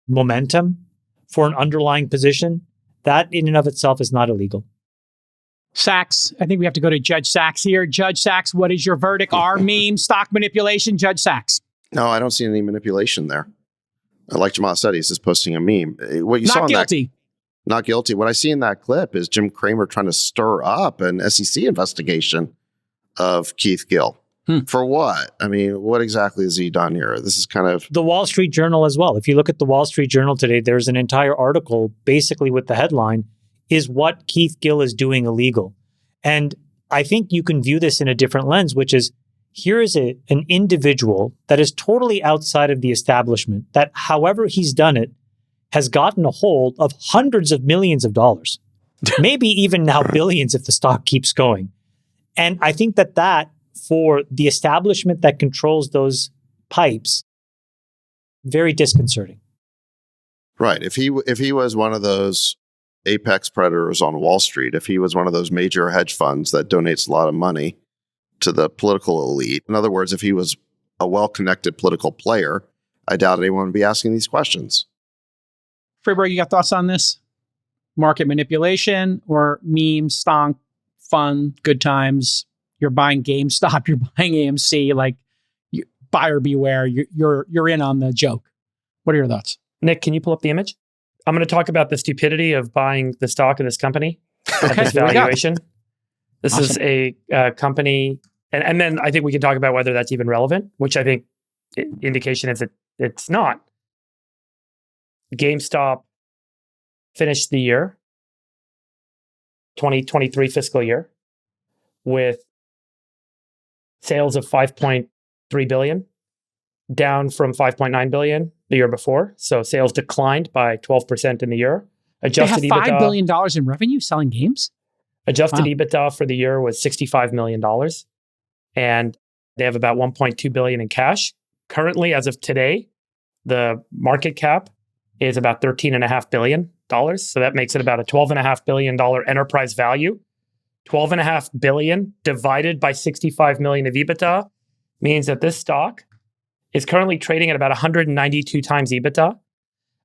S2: momentum for an underlying position, that in and of itself is not illegal.
S1: Sachs, I think we have to go to Judge Sachs here. Judge Sachs, what is your verdict? Our meme stock manipulation, Judge Sachs.
S5: No, I don't see any manipulation there. Like Jamal said, he's just posting a meme. What you
S1: Not
S5: saw in
S1: guilty.
S5: Not guilty. What I see in that clip is Jim Cramer trying to stir up an SEC investigation of Keith Gill. For what? I mean, what exactly has he done here? This is kind of...
S2: The Wall Street Journal as well. If you look at the Wall Street Journal today, there's an entire article basically with the headline, is what Keith Gill is doing illegal? And I think you can view this in a different lens, which is, here is an individual that is totally outside of the establishment, that however he's done it, has gotten a hold of hundreds of millions of dollars, maybe even now billions if the stock keeps going. And I think that for the establishment that controls those pipes, very disconcerting.
S5: Right. If he was one of those apex predators on Wall Street, if he was one of those major hedge funds that donates a lot of money to the political elite, in other words, if he was a well-connected political player, I doubt anyone would be asking these questions.
S1: Friedberg, you got thoughts on this? Market manipulation or meme, stonk, fun, good times? You're buying GameStop, you're buying AMC, like buyer beware. You're in on the joke. What are your thoughts?
S7: Nick, can you pull up the image? I'm going to talk about the stupidity of buying the stock of this company at this valuation. This
S1: Awesome.
S7: is a company, and then I think we can talk about whether that's even relevant, which I think indication is that it's not. GameStop finished the year, 2023 fiscal year, with sales of 5.3 billion, down from 5.9 billion the year before. So sales declined by 12% in the year. Adjusted
S1: they have $5
S7: EBITDA,
S1: billion in revenue selling games?
S7: Adjusted
S1: Wow.
S7: EBITDA for the year was $65 million. And they have about 1.2 billion in cash. Currently, as of today, the market cap is about $13.5 billion. So that makes it about a $12.5 billion enterprise value. $12.5 billion divided by 65 million of EBITDA means that this stock is currently trading at about 192 times EBITDA.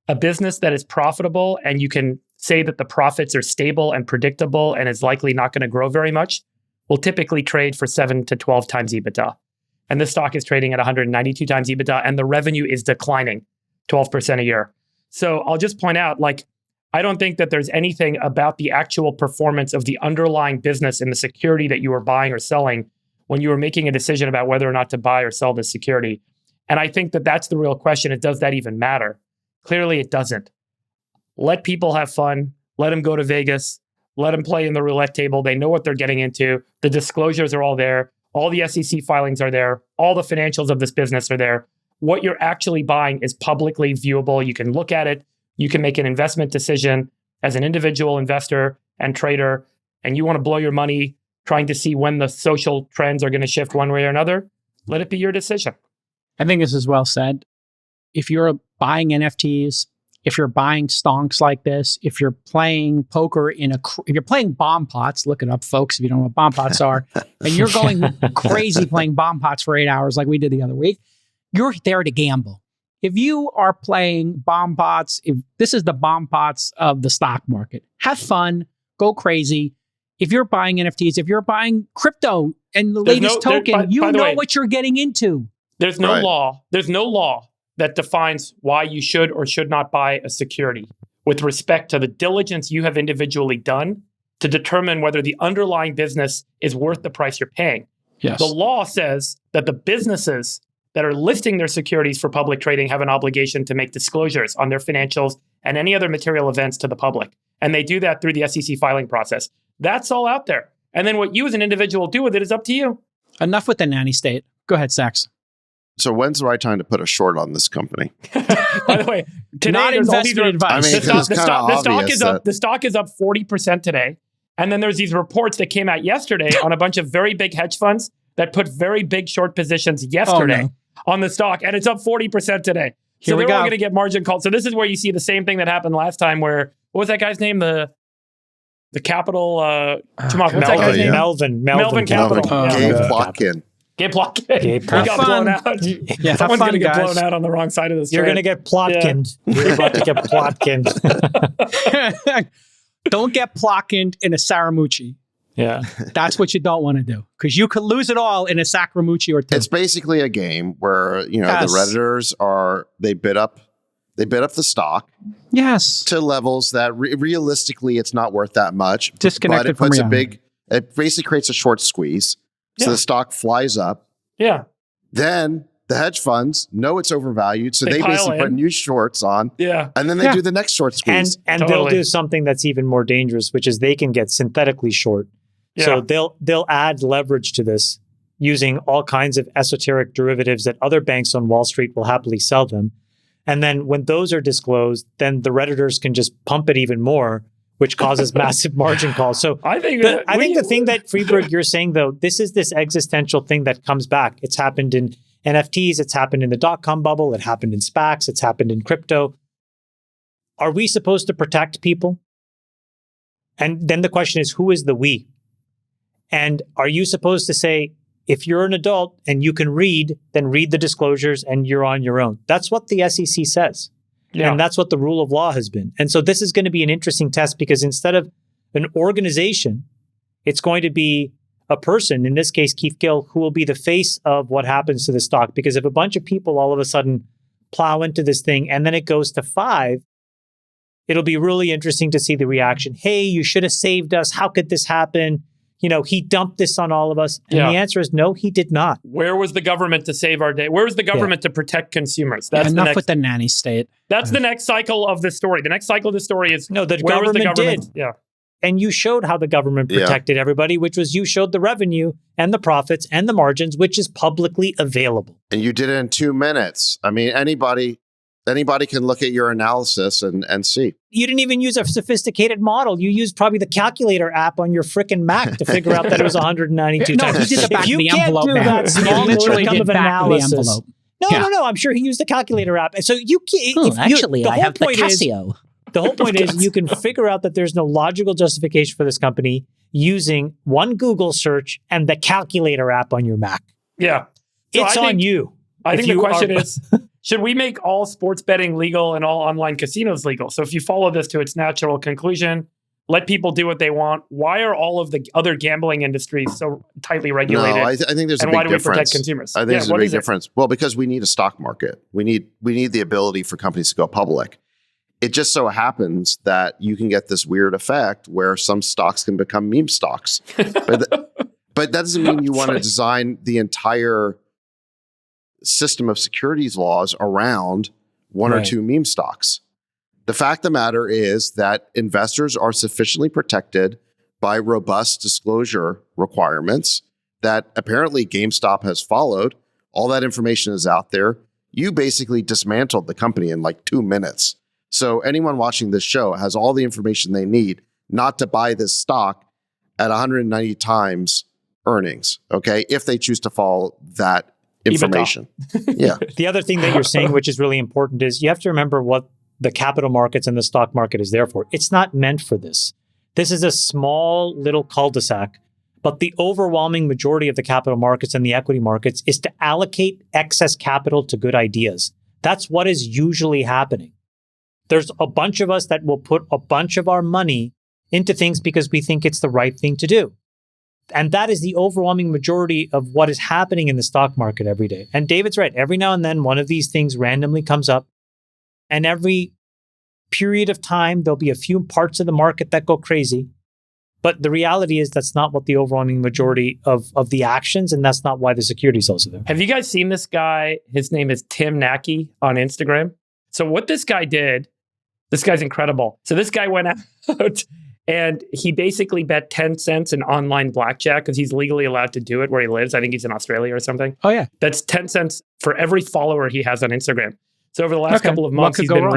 S7: A business that is profitable and you can say that the profits are stable and predictable and is likely not going to grow very much will typically trade for 7 to 12 times EBITDA. And this stock is trading at 192 times EBITDA and the revenue is declining 12% a year. So I'll just point out, I don't think that there's anything about the actual performance of the underlying business in the security that you are buying or selling when you are making a decision about whether or not to buy or sell this security. And I think that that's the real question. Does that even matter? Clearly, it doesn't. Let people have fun. Let them go to Vegas. Let them play in the roulette table. They know what they're getting into. The disclosures are all there. All the SEC filings are there. All the financials of this business are there. What you're actually buying is publicly viewable. You can look at it. You can make an investment decision as an individual investor and trader, and you want to blow your money trying to see when the social trends are going to shift one way or another. Let it be your decision.
S1: I think this is well said. If you're buying NFTs, if you're buying stonks like this, if you're playing poker if you're playing bomb pots, look it up, folks, if you don't know what bomb pots are, and you're going crazy playing bomb pots for 8 hours like we did the other week, you're there to gamble. If you are playing bomb pots, if this is the bomb pots of the stock market, have fun, go crazy. If you're buying NFTs, if you're buying crypto and the latest token, you know what you're getting into.
S7: There's no law. There's no law that defines why you should or should not buy a security with respect to the diligence you have individually done to determine whether the underlying business is worth the price you're paying.
S1: Yes.
S7: The law says that the businesses that are listing their securities for public trading have an obligation to make disclosures on their financials and any other material events to the public. And they do that through the SEC filing process. That's all out there. And then what you as an individual do with it is up to you.
S1: Enough with the nanny state. Go ahead, Sachs.
S5: So when's the right time to put a short on this company?
S7: By the way, today
S1: Not
S7: there's all these
S1: investment advice.
S5: I mean,
S7: the stock is up 40% today. And then there's these reports that came out yesterday on a bunch of very big hedge funds that put very big short positions yesterday on the stock, and it's up 40% today. So they're all going to get margin called. So this is where you see the same thing that happened last time where, what was that guy's name? The Capital, what's that guy's name? Melvin Capital.
S5: Gabe Plotkin.
S7: Gabe Plotkin. He got blown out.
S1: Yeah,
S7: someone's going to get blown out on the wrong side of this.
S2: You're going to get Plotkined. Yeah. You're about to get Plotkined.
S1: Don't get Plotkined in a Saramucci.
S2: Yeah.
S1: That's what you don't want to do, because you could lose it all in a Sacramucci or two.
S5: It's basically a game where, the Redditors they bid up the stock.
S1: Yes.
S5: To levels that realistically it's not worth that much.
S1: Disconnected
S5: but it puts
S1: from reality.
S5: It basically creates a short squeeze. So the stock flies up.
S7: Yeah.
S5: Then the hedge funds know it's overvalued. So they basically put new shorts on.
S7: Yeah.
S5: And then they do the next short squeeze.
S2: And they'll do something that's even more dangerous, which is they can get synthetically short. Yeah. So they'll add leverage to this using all kinds of esoteric derivatives that other banks on Wall Street will happily sell them. And then when those are disclosed, then the Redditors can just pump it even more, which causes massive margin calls. So I think the thing that Friedberg, you're saying, though, this is this existential thing that comes back. It's happened in NFTs. It's happened in the dot-com bubble. It happened in SPACs. It's happened in crypto. Are we supposed to protect people? And then the question is, who is the we? And are you supposed to say, if you're an adult and you can read, then read the disclosures and you're on your own? That's what the SEC says. Yeah. And that's what the rule of law has been. And so this is going to be an interesting test, because instead of an organization, it's going to be a person, in this case, Keith Gill, who will be the face of what happens to the stock. Because if a bunch of people all of a sudden plow into this thing and then it goes to 5, it'll be really interesting to see the reaction. Hey, you should have saved us. How could this happen? He dumped this on all of us. And the answer is no, he did not.
S7: Where was the government to save our day? Where was the government to protect consumers? That's
S1: enough with the nanny state.
S7: That's the next cycle of the story. The next cycle of the story is
S2: the government did.
S7: Yeah.
S2: and you showed how the government protected everybody, which was you showed the revenue and the profits and the margins, which is publicly available.
S5: And you did it in 2 minutes. I mean, anybody can look at your analysis and see.
S2: You didn't even use a sophisticated model. You used probably the calculator app on your freaking Mac to figure out that it was 192
S1: No,
S2: times.
S1: he did the back
S2: If you
S1: of the
S2: can't
S1: envelope,
S2: do
S1: man.
S2: that small
S1: Literally
S2: modicum
S1: did
S2: of
S1: back of the
S2: analysis.
S1: envelope.
S2: No. I'm sure he used the calculator app. So you can't.
S10: Actually, I have the Casio.
S2: The whole point is you can figure out that there's no logical justification for this company using one Google search and the calculator app on your Mac.
S7: Yeah. So
S2: It's on you.
S7: I think the
S2: you
S7: question
S2: are-
S7: is, should we make all sports betting legal and all online casinos legal? So if you follow this to its natural conclusion, let people do what they want. Why are all of the other gambling industries so tightly regulated?
S5: No, I think there's a
S7: and
S5: big
S7: why do we
S5: difference.
S7: protect consumers?
S5: I think there's a big difference. Well, because we need a stock market. We need the ability for companies to go public. It just so happens that you can get this weird effect where some stocks can become meme stocks. But that doesn't mean you want to design the entire system of securities laws around one or two meme stocks. The fact of the matter is that investors are sufficiently protected by robust disclosure requirements that apparently GameStop has followed. All that information is out there. You basically dismantled the company in like 2 minutes. So anyone watching this show has all the information they need not to buy this stock at 190 times earnings, okay, if they choose to follow that information. Yeah.
S2: The other thing that you're saying, which is really important, is you have to remember what the capital markets and the stock market is there for. It's not meant for this. This is a small little cul-de-sac, but the overwhelming majority of the capital markets and the equity markets is to allocate excess capital to good ideas. That's what is usually happening. There's a bunch of us that will put a bunch of our money into things because we think it's the right thing to do. And that is the overwhelming majority of what is happening in the stock market every day. And David's right. Every now and then, one of these things randomly comes up. And every period of time, there'll be a few parts of the market that go crazy. But the reality is that's not what the overwhelming majority of the actions, and that's not why the securities also there.
S7: Have you guys seen this guy? His name is Tim Nackey on Instagram. So what this guy did, this guy's incredible. So this guy went out and he basically bet 10 cents in online blackjack because he's legally allowed to do it where he lives. I think he's in Australia or something.
S1: Oh, yeah.
S7: That's 10 cents for every follower he has on Instagram. So over the last couple of months, he's been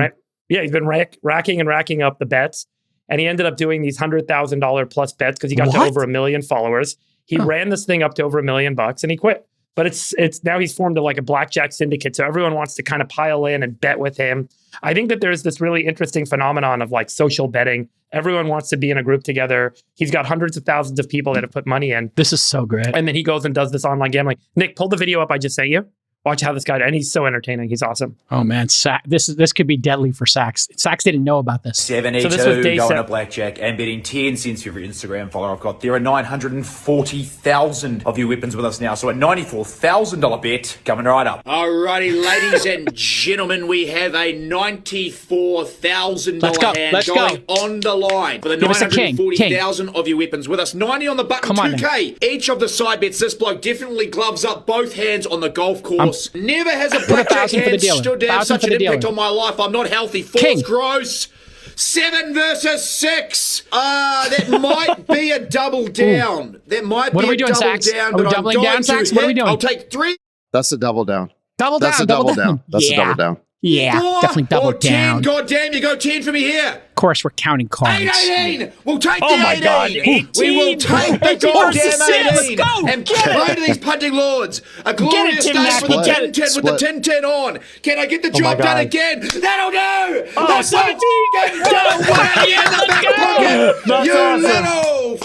S7: racking up the bets. And he ended up doing these $100,000 plus bets because he got to over 1 million followers. He ran this thing up to over $1 million and he quit. But it's now he's formed a blackjack syndicate. So everyone wants to kind of pile in and bet with him. I think that there's this really interesting phenomenon of social betting. Everyone wants to be in a group together. He's got hundreds of thousands of people that have put money in.
S1: This is so great.
S7: And then he goes and does this online gambling. Nick, pull the video up I just sent you. Watch how this guy, and he's so entertaining. He's awesome.
S1: Oh man, this could be deadly for Sachs. Sachs didn't know about this.
S11: 72 going to blackjack and betting 10 cents for every Instagram follower I've got. There are 940,000 of you weapons with us now. So a $94,000 bet coming right up.
S12: Alrighty, ladies and gentlemen, we have a $94,000 hand going on the line for the 940,000 of you weapons with us. 90 on the button, 2K. Each of the side bets. This bloke definitely gloves up both hands on the golf course. Never has a blackjack hand stood to have such an impact on my life. I'm not healthy. Four's gross. 7 versus 6. That might be a double down. That might be a double down.
S1: Are we doubling down, Sachs? What are we doing?
S7: I'll take 3.
S5: That's a double down.
S1: That's a double down.
S5: That's a double down.
S1: Yeah, definitely double down.
S12: 10. God damn, you go 10 for me here.
S1: Of course, we're counting cards.
S12: 18. We'll take the 18.
S2: God.
S12: We will take the goddamn 18 and play to these punting lords. A glorious day for the 10-10 with the 10-10 on. Can I get the job done again? That'll do. That's so fucking done. Way in the back pocket. You little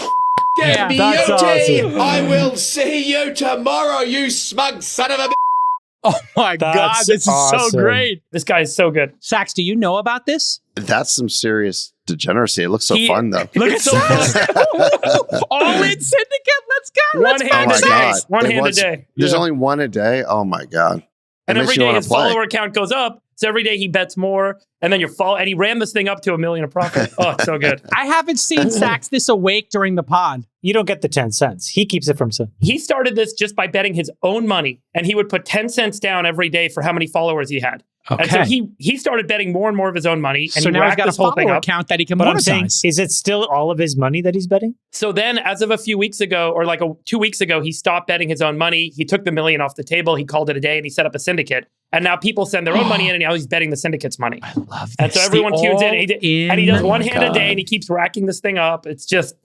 S12: beauty. I will see you tomorrow, you smug son of a.
S1: Oh my God, this is so great.
S7: This guy is so good.
S1: Sachs, do you know about this?
S5: That's some serious degeneracy. It looks so fun, though.
S7: Look at so fun.
S1: All in syndicate. Let's go.
S7: One hand a day.
S5: There's only one a day. Oh my God.
S7: And every day his follower count goes up. So every day he bets more, and then and he ran this thing up to $1 million of profit. Oh, it's so good.
S1: I haven't seen Sachs this awake during the pod.
S2: You don't get the 10 cents. He keeps it from...
S7: He started this just by betting his own money, and he would put 10 cents down every day for how many followers he had.
S1: Okay.
S7: And so he started betting more and more of his own money, and
S1: so
S7: he
S1: now he's got a follower account that he can monetize.
S2: I'm saying, is it still all of his money that he's betting?
S7: So then, as of a few weeks ago, or like 2 weeks ago, he stopped betting his own money. He took the $1 million off the table. He called it a day, and he set up a syndicate. And now people send their own money in, and now he's betting the syndicate's money.
S1: I love this.
S7: And so everyone tunes in, and he does one hand a day, and he keeps racking this thing up. It's just...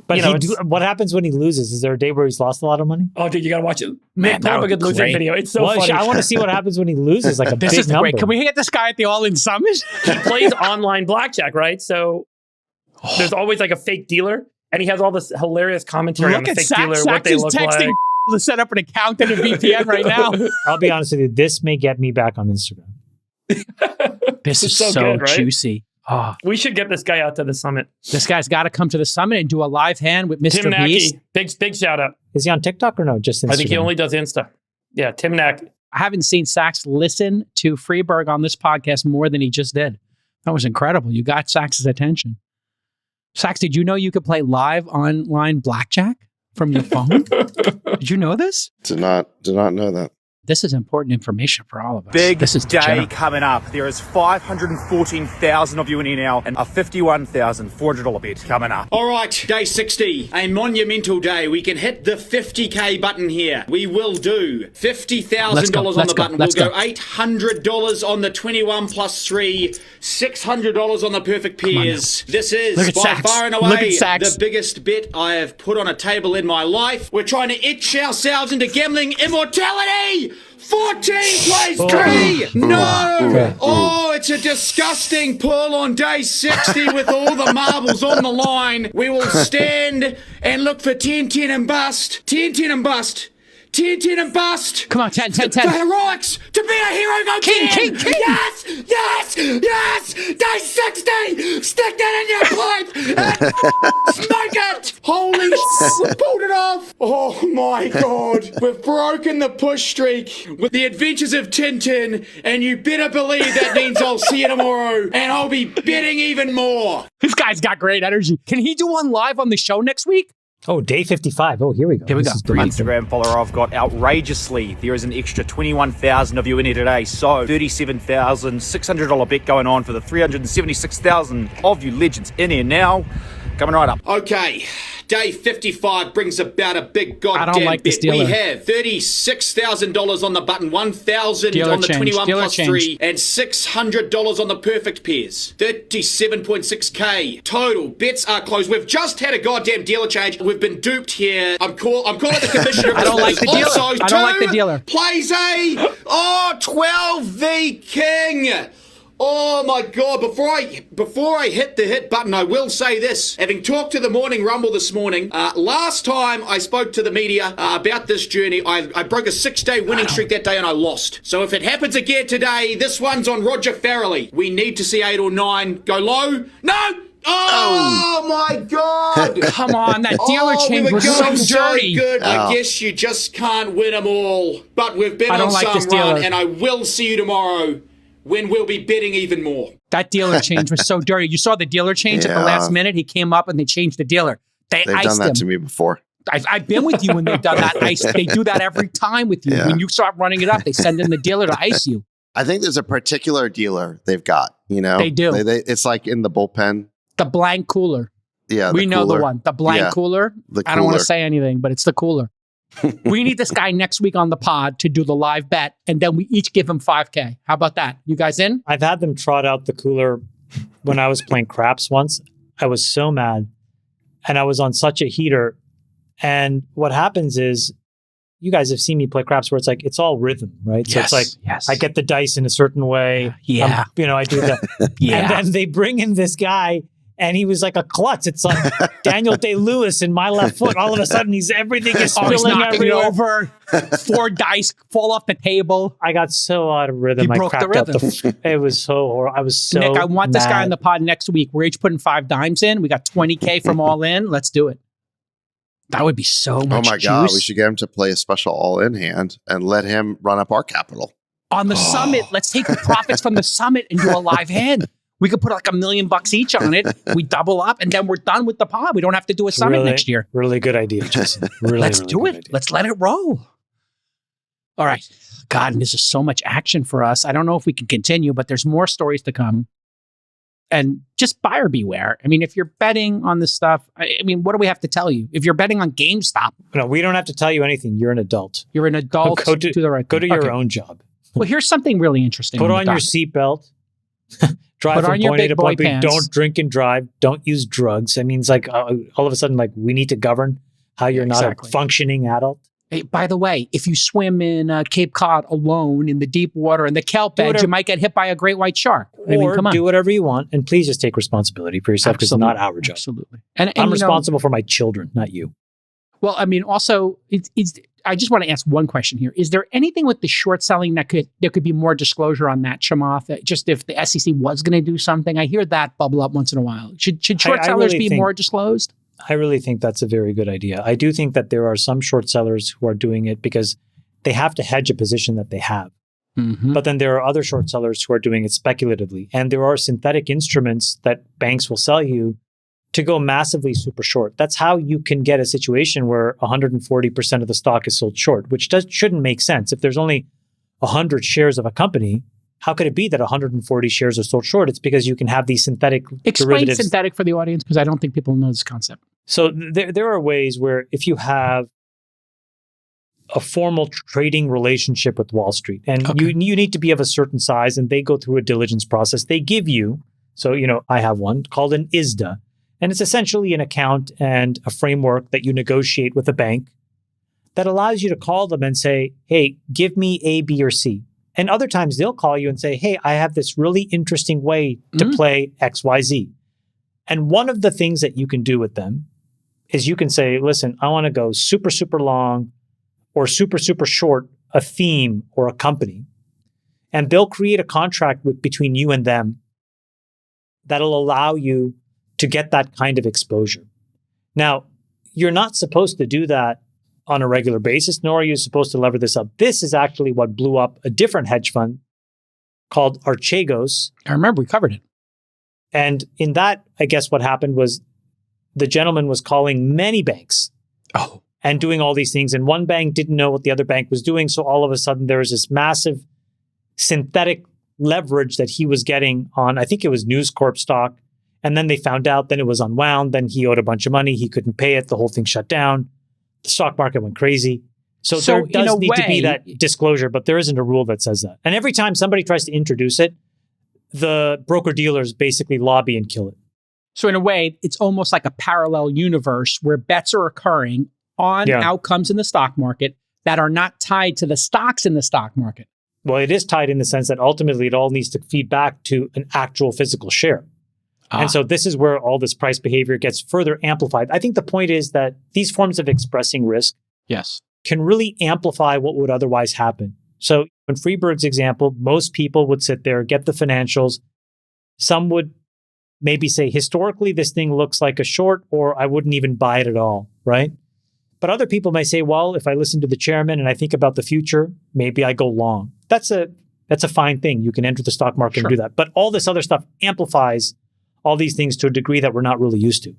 S2: But what happens when he loses? Is there a day where he's lost a lot of money?
S7: Oh, dude, you got to watch it.
S1: Man,
S7: pull up a good losing video. It's so funny.
S2: I want to see what happens when he loses, like a
S1: this
S2: big
S1: is
S2: number.
S1: Great. Can we get this guy at the All-In Summit?
S7: He plays online blackjack, right? So there's always like a fake dealer, and he has all this hilarious commentary on the fake dealer, what they look like.
S1: To set up an account and a VPN right now.
S2: I'll be honest with you. This may get me back on Instagram.
S1: This is so good, right? Juicy. Oh.
S7: We should get this guy out to the summit.
S1: This guy's got to come to the summit and do a live hand with Mr.
S7: Tim
S1: Beast.
S7: Nacky. Big shout out.
S2: Is he on TikTok or no? Just Instagram?
S7: I think he only does Insta. Yeah, Tim Nacky.
S1: I haven't seen Sachs listen to Freeberg on this podcast more than he just did. That was incredible. You got Sachs's attention. Sachs, did you know you could play live online blackjack from your phone? Did you know this?
S5: Did not know that.
S1: This is important information for all of us.
S11: Big
S1: this is
S11: day coming up. There is 514,000 of you in here now and a $51,400 bet coming up.
S12: All right, day 60, a monumental day. We can hit the 50K button here. We will do $50,000 on the button. We'll go $800 on the 21 plus 3, $600 on the perfect pairs. This is by far and away the biggest bet I have put on a table in my life. We're trying to etch ourselves into gambling immortality. 14 plays 3! No! Oh, it's a disgusting pull on day 60 with all the marbles on the line. We will stand and look for 10-10 and bust. 10-10 and bust. 10-10 and bust.
S1: Come on, 10-10-10.
S12: The heroics to be a hero go
S1: King.
S12: Yes! Day 60! Stick that in your pipe and smoke it! Holy shit, pulled it off! Oh my god. We've broken the push streak with the adventures of Tintin, and you better believe that means I'll see you tomorrow, and I'll be betting even more.
S1: This guy's got great energy. Can he do one live on the show next week?
S2: Oh, day 55. Oh, here we go.
S1: Here we go.
S11: Instagram follower I've got outrageously. There is an extra 21,000 of you in here today. So $37,600 bet going on for the 376,000 of you legends in here now. Coming right up.
S12: Okay. Day 55 brings about a big goddamn bet. We have $36,000 on the button, $1,000 on the 21 plus 3, and $600 on the perfect pairs. 37.6K. Total bets are closed. We've just had a goddamn dealer change. We've been duped here. I'm calling the commissioner.
S1: I don't like the dealer.
S12: Also,
S1: I don't like the dealer.
S12: Plays a 12V King. Oh my God, before I hit the hit button, I will say this. Having talked to the Morning Rumble this morning, last time I spoke to the media about this journey, I broke a 6-day winning streak that day and I lost. So if it happens again today, this one's on Roger Farrelly. We need to see 8 or 9 go low. No! Oh my God!
S1: Come on, that dealer change was so dirty.
S12: Good. I guess you just can't win them all. But we've been on some run, and I will see you tomorrow, when we'll be bidding even more.
S1: That dealer change was so dirty. You saw the dealer change at the last minute. He came up and they changed the dealer. They've
S5: done that to me before.
S1: I've been with you when they've done that. They do that every time with you. Yeah. When you start running it up, they send in the dealer to ice you.
S5: I think there's a particular dealer they've got. You know,
S1: they do.
S5: It's like in the bullpen.
S1: The blank cooler.
S5: Yeah,
S1: we know the one. The blank cooler. I don't want to say anything, but it's the cooler. We need this guy next week on the pod to do the live bet, and then we each give him $5K. How about that? You guys in?
S2: I've had them trot out the cooler when I was playing craps once. I was so mad, and I was on such a heater. And what happens is, you guys have seen me play craps where it's all rhythm, right? So it's like, I get the dice in a certain way.
S1: Yeah.
S2: I do that. Yeah. And then they bring in this guy, and he was like a klutz. It's like Daniel Day-Lewis in My Left Foot. All of a sudden, everything is spilling everywhere.
S1: Over. 4 dice fall off the table.
S2: I got so out of rhythm.
S1: You broke the rhythm.
S2: It was so horrible. I was so
S1: Nick, I want this guy
S2: mad.
S1: on the pod next week. We're each putting 5 dimes in. We got 20K from All In. Let's do it. That would be so much
S5: Oh my God, we should get him to play a special all-in hand and let him run up our capital.
S1: on the summit. Let's take the profits from the summit and do a live hand. We could put like $1 million each on it. We double up, and then we're done with the pod. We don't have to do a summit next year.
S2: Really good idea, Jason.
S1: Let's do it. Let's let it roll. All right. God, this is so much action for us. I don't know if we can continue, but there's more stories to come. And just buyer beware. I mean, if you're betting on this stuff, I mean, what do we have to tell you? If you're betting on GameStop.
S2: No, we don't have to tell you anything. You're an adult.
S1: You're an adult.
S2: Go to your own job.
S1: Well, here's something really interesting.
S2: Put on your seatbelt. Drive from point A to point B. Don't drink and drive. Don't use drugs. I mean, it's like all of a sudden, like we need to govern how you're not a functioning adult.
S1: Hey, by the way, if you swim in Cape Cod alone in the deep water in the kelp bed, you might get hit by a great white shark.
S2: Or do whatever you want, and please just take responsibility for yourself because it's not our job.
S1: Absolutely.
S2: And I'm responsible for my children, not you.
S1: Well, I mean, also, I just want to ask one question here. Is there anything with the short selling there could be more disclosure on that, Chamath? Just if the SEC was going to do something, I hear that bubble up once in a while. Should short sellers be more disclosed?
S2: I really think that's a very good idea. I do think that there are some short sellers who are doing it because they have to hedge a position that they have.
S1: Mm-hmm.
S2: But then there are other short sellers who are doing it speculatively. And there are synthetic instruments that banks will sell you to go massively super short. That's how you can get a situation where 140% of the stock is sold short, which shouldn't make sense. If there's only 100 shares of a company, how could it be that 140 shares are sold short? It's because you can have these synthetic derivatives.
S1: Explain synthetic for the audience, because I don't think people know this concept.
S2: So there are ways where if you have a formal trading relationship with Wall Street, and you need to be of a certain size, and they go through a diligence process, they give you, so I have one called an ISDA. And it's essentially an account and a framework that you negotiate with a bank that allows you to call them and say, hey, give me A, B, or C. And other times they'll call you and say, hey, I have this really interesting way to play X, Y, Z. And one of the things that you can do with them is you can say, listen, I want to go super, super long or super, super short a theme or a company. And they'll create a contract between you and them that'll allow you to get that kind of exposure. Now, you're not supposed to do that on a regular basis, nor are you supposed to lever this up. This is actually what blew up a different hedge fund called Archegos.
S1: I remember we covered it.
S2: And in that, I guess what happened was the gentleman was calling many banks and doing all these things. And one bank didn't know what the other bank was doing. So all of a sudden, there was this massive synthetic leverage that he was getting on, I think it was News Corp stock. And then they found out, then it was unwound. Then he owed a bunch of money. He couldn't pay it. The whole thing shut down. The stock market went crazy. So there does need to be that disclosure, but there isn't a rule that says that. And every time somebody tries to introduce it, the broker-dealers basically lobby and kill it.
S1: So in a way, it's almost like a parallel universe where bets are occurring on outcomes in the stock market that are not tied to the stocks in the stock market.
S2: Well, it is tied in the sense that ultimately it all needs to feed back to an actual physical share. And so this is where all this price behavior gets further amplified. I think the point is that these forms of expressing risk can really amplify what would otherwise happen. So in Freeberg's example, most people would sit there, get the financials. Some would maybe say, historically, this thing looks like a short, or I wouldn't even buy it at all, right? But other people may say, well, if I listen to the chairman and I think about the future, maybe I go long. That's a fine thing. You can enter the stock market and do that. But all this other stuff amplifies all these things to a degree that we're not really used to.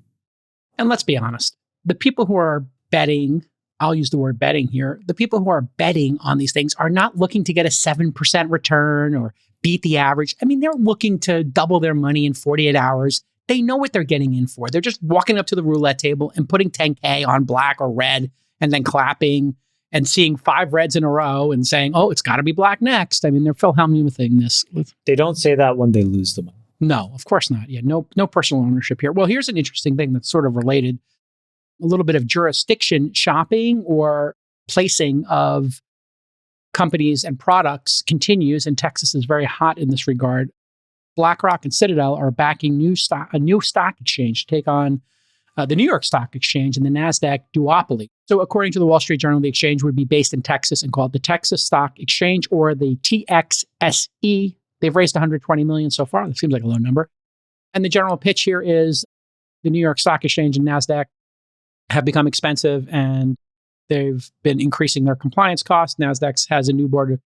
S1: And let's be honest, the people who are betting, I'll use the word betting here, the people who are betting on these things are not looking to get a 7% return or beat the average. I mean, they're looking to double their money in 48 hours. They know what they're getting in for. They're just walking up to the roulette table and putting 10K on black or red and then clapping and seeing 5 reds in a row and saying, oh, it's got to be black next. I mean, they're Philhelmuthing this.
S2: They don't say that when they lose the money.
S1: No, of course not. Yeah, no personal ownership here. Well, here's an interesting thing that's sort of related. A little bit of jurisdiction shopping or placing of companies and products continues, and Texas is very hot in this regard. BlackRock and Citadel are backing a new stock exchange to take on the New York Stock Exchange and the Nasdaq duopoly. So according to the Wall Street Journal, the exchange would be based in Texas and called the Texas Stock Exchange, or the TXSE. They've raised $120 million so far. That seems like a low number. And the general pitch here is the New York Stock Exchange and NASDAQ have become expensive, and they've been increasing their compliance costs. NASDAQ has a new board of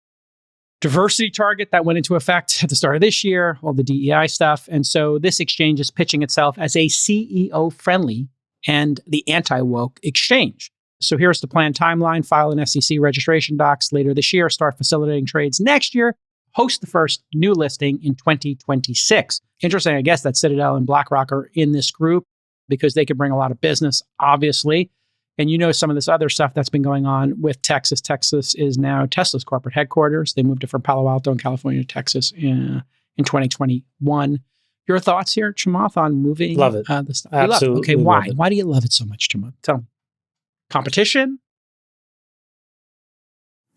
S1: diversity target that went into effect at the start of this year, all the DEI stuff. And so this exchange is pitching itself as a CEO-friendly and the anti-woke exchange. So here's the planned timeline: file an SEC registration docs later this year, start facilitating trades next year, host the first new listing in 2026. Interesting, I guess, that Citadel and BlackRock are in this group because they could bring a lot of business, obviously. And you know some of this other stuff that's been going on with Texas. Texas is now Tesla's corporate headquarters. They moved it from Palo Alto in California to Texas in 2021. Your thoughts here, Chamath, on moving?
S2: Love it.
S1: The stuff?
S2: Absolutely.
S1: Okay, why? Why do you love it so much, Chamath? Tell me. Competition?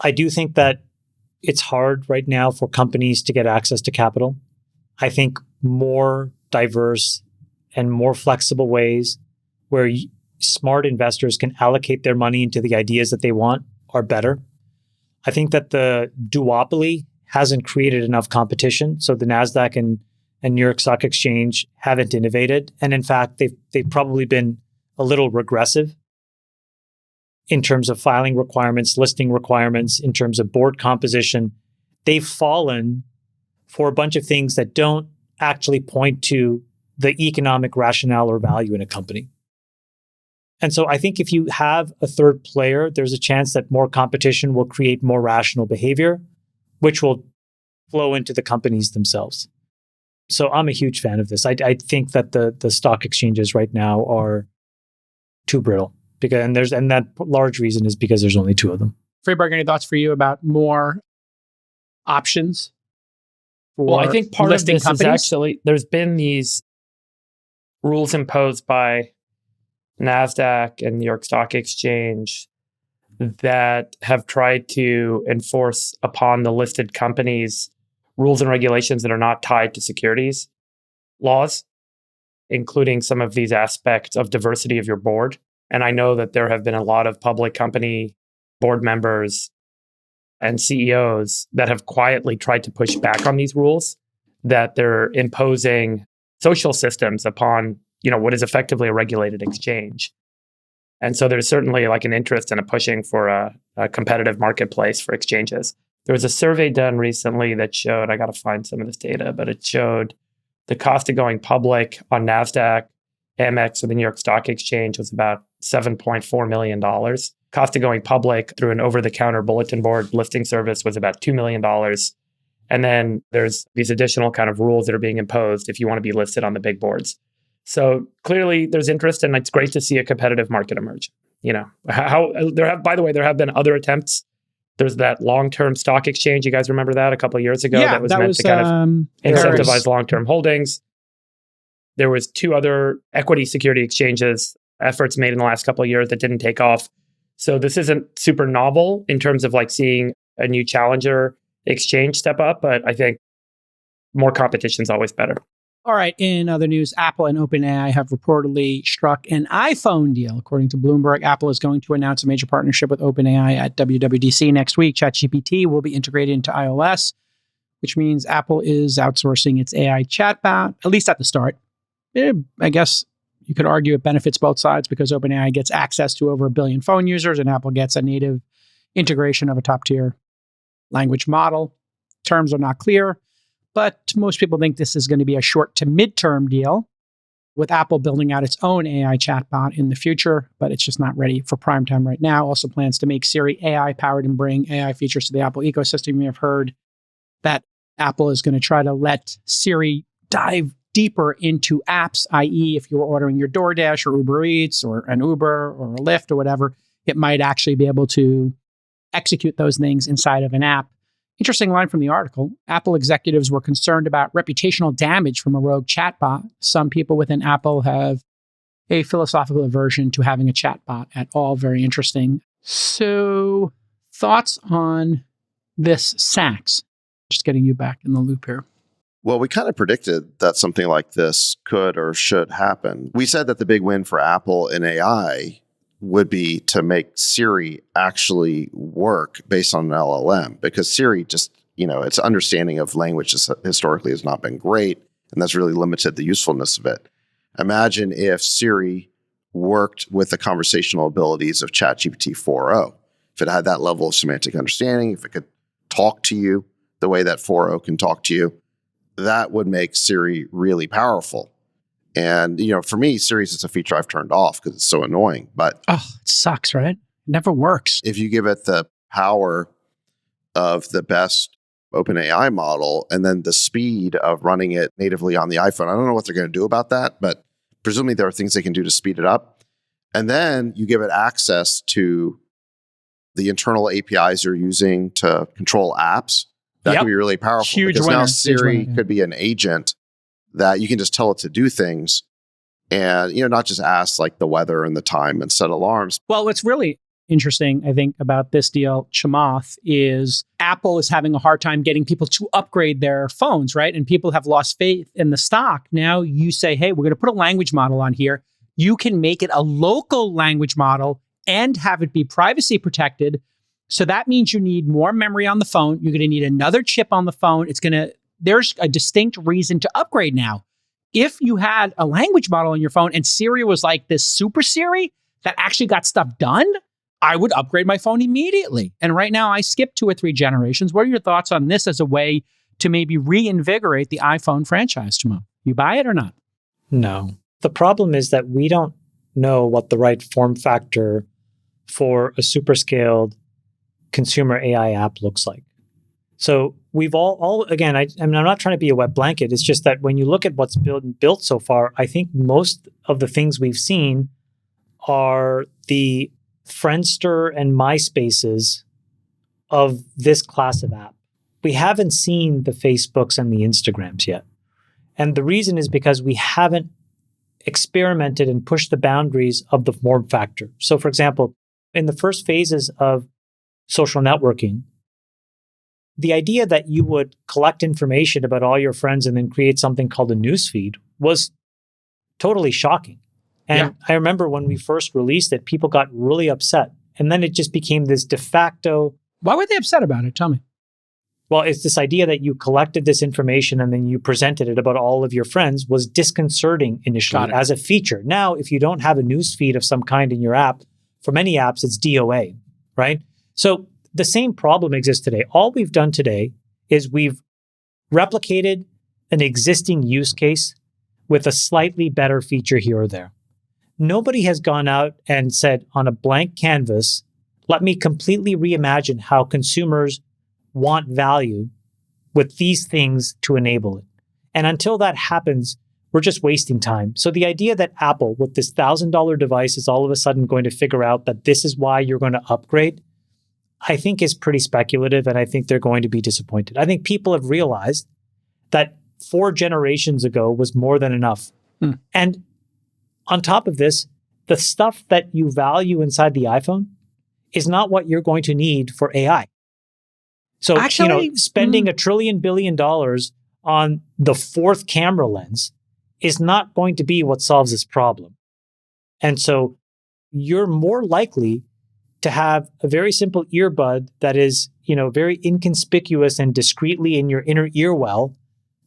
S2: I do think that it's hard right now for companies to get access to capital. I think more diverse and more flexible ways where smart investors can allocate their money into the ideas that they want are better. I think that the duopoly hasn't created enough competition. So the NASDAQ and New York Stock Exchange haven't innovated. And in fact, they've probably been a little regressive in terms of filing requirements, listing requirements, in terms of board composition. They've fallen for a bunch of things that don't actually point to the economic rationale or value in a company. And so I think if you have a third player, there's a chance that more competition will create more rational behavior, which will flow into the companies themselves. So I'm a huge fan of this. I think that the stock exchanges right now are too brittle. And that large reason is because there's only two of them.
S1: Freeberg, any thoughts for you about more options?
S7: Well, I think part of this is actually, there's been these rules imposed by NASDAQ and New York Stock Exchange that have tried to enforce upon the listed companies rules and regulations that are not tied to securities laws, including some of these aspects of diversity of your board. And I know that there have been a lot of public company board members and CEOs that have quietly tried to push back on these rules, that they're imposing social systems upon, what is effectively a regulated exchange. And so there's certainly like an interest in a pushing for a competitive marketplace for exchanges. There was a survey done recently that showed, I got to find some of this data, but it showed the cost of going public on NASDAQ, Amex, or the New York Stock Exchange was about $7.4 million. Cost of going public through an over-the-counter bulletin board listing service was about $2 million. And then there's these additional kind of rules that are being imposed if you want to be listed on the big boards. So clearly there's interest, and it's great to see a competitive market emerge. There have been other attempts. There's that long-term stock exchange. You guys remember that a couple of years ago?
S1: Yeah,
S7: that was meant to kind of incentivize long-term holdings. There was two other equity security exchanges, efforts made in the last couple of years that didn't take off. So this isn't super novel in terms of like seeing a new challenger exchange step up, but I think more competition is always better.
S1: All right. In other news, Apple and OpenAI have reportedly struck an iPhone deal. According to Bloomberg, Apple is going to announce a major partnership with OpenAI at WWDC next week. ChatGPT will be integrated into iOS, which means Apple is outsourcing its AI chatbot, at least at the start. I guess you could argue it benefits both sides because OpenAI gets access to over 1 billion phone users and Apple gets a native integration of a top-tier language model. Terms are not clear, but most people think this is going to be a short to mid-term deal with Apple building out its own AI chatbot in the future, but it's just not ready for prime time right now. Also plans to make Siri AI-powered and bring AI features to the Apple ecosystem. You may have heard that Apple is going to try to let Siri dive deeper into apps, i.e. if you were ordering your DoorDash or Uber Eats or an Uber or a Lyft or whatever, it might actually be able to execute those things inside of an app. Interesting line from the article. Apple executives were concerned about reputational damage from a rogue chatbot. Some people within Apple have a philosophical aversion to having a chatbot at all. Very interesting. So, thoughts on this, Sachs? Just getting you back in the loop here.
S5: Well, we kind of predicted that something like this could or should happen. We said that the big win for Apple in AI would be to make Siri actually work based on an LLM, because Siri just, its understanding of language historically has not been great, and that's really limited the usefulness of it. Imagine if Siri worked with the conversational abilities of ChatGPT 4.0. If it had that level of semantic understanding, if it could talk to you the way that 4.0 can talk to you, that would make Siri really powerful. And, for me, Siri is a feature I've turned off because it's so annoying. But
S1: it sucks, right? It never works.
S5: If you give it the power of the best OpenAI model and then the speed of running it natively on the iPhone, I don't know what they're going to do about that, but presumably there are things they can do to speed it up. And then you give it access to the internal APIs you're using to control apps. That could be really powerful.
S1: Huge
S5: because
S1: winner.
S5: now Siri could be an agent that you can just tell it to do things and, not just ask like the weather and the time and set alarms.
S1: Well, what's really interesting, I think, about this deal, Chamath, is Apple is having a hard time getting people to upgrade their phones, right? And people have lost faith in the stock. Now you say, hey, we're going to put a language model on here. You can make it a local language model and have it be privacy protected. So that means you need more memory on the phone. You're going to need another chip on the phone. There's a distinct reason to upgrade now. If you had a language model on your phone and Siri was like this super Siri that actually got stuff done, I would upgrade my phone immediately. And right now I skip 2 or 3 generations. What are your thoughts on this as a way to maybe reinvigorate the iPhone franchise, Jamal? You buy it or not?
S2: No. The problem is that we don't know what the right form factor for a super scaled consumer AI app looks like. So we've all again, I'm not trying to be a wet blanket. It's just that when you look at what's built so far, I think most of the things we've seen are the Friendster and MySpaces of this class of app. We haven't seen the Facebooks and the Instagrams yet. And the reason is because we haven't experimented and pushed the boundaries of the form factor. So for example, in the first phases of social networking, the idea that you would collect information about all your friends and then create something called a newsfeed was totally shocking. And I remember when we first released it, people got really upset. And then it just became this de facto.
S1: Why were they upset about it? Tell me.
S2: Well, it's this idea that you collected this information and then you presented it about all of your friends was disconcerting initially as a feature. Now, if you don't have a newsfeed of some kind in your app, for many apps, it's DOA, right? So the same problem exists today. All we've done today is we've replicated an existing use case with a slightly better feature here or there. Nobody has gone out and said on a blank canvas, let me completely reimagine how consumers want value with these things to enable it. And until that happens, we're just wasting time. So the idea that Apple with this $1,000 device is all of a sudden going to figure out that this is why you're going to upgrade, I think is pretty speculative, and I think they're going to be disappointed. I think people have realized that 4 generations ago was more than enough. And on top of this, the stuff that you value inside the iPhone is not what you're going to need for AI. So, actually, spending $1 trillion billion on the 4th camera lens is not going to be what solves this problem. And so you're more likely to have a very simple earbud that is, very inconspicuous and discreetly in your inner ear well,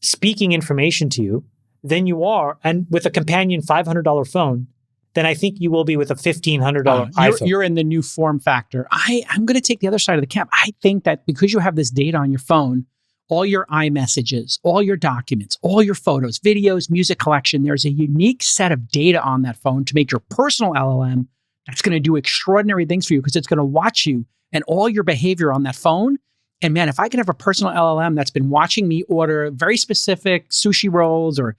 S2: speaking information to you than you are, and with a companion $500 phone, then I think you will be with a $1,500 iPhone.
S1: You're in the new form factor. I'm going to take the other side of the camp. I think that because you have this data on your phone, all your iMessages, all your documents, all your photos, videos, music collection, there's a unique set of data on that phone to make your personal LLM that's going to do extraordinary things for you because it's going to watch you and all your behavior on that phone. And man, if I could have a personal LLM that's been watching me order very specific sushi rolls or,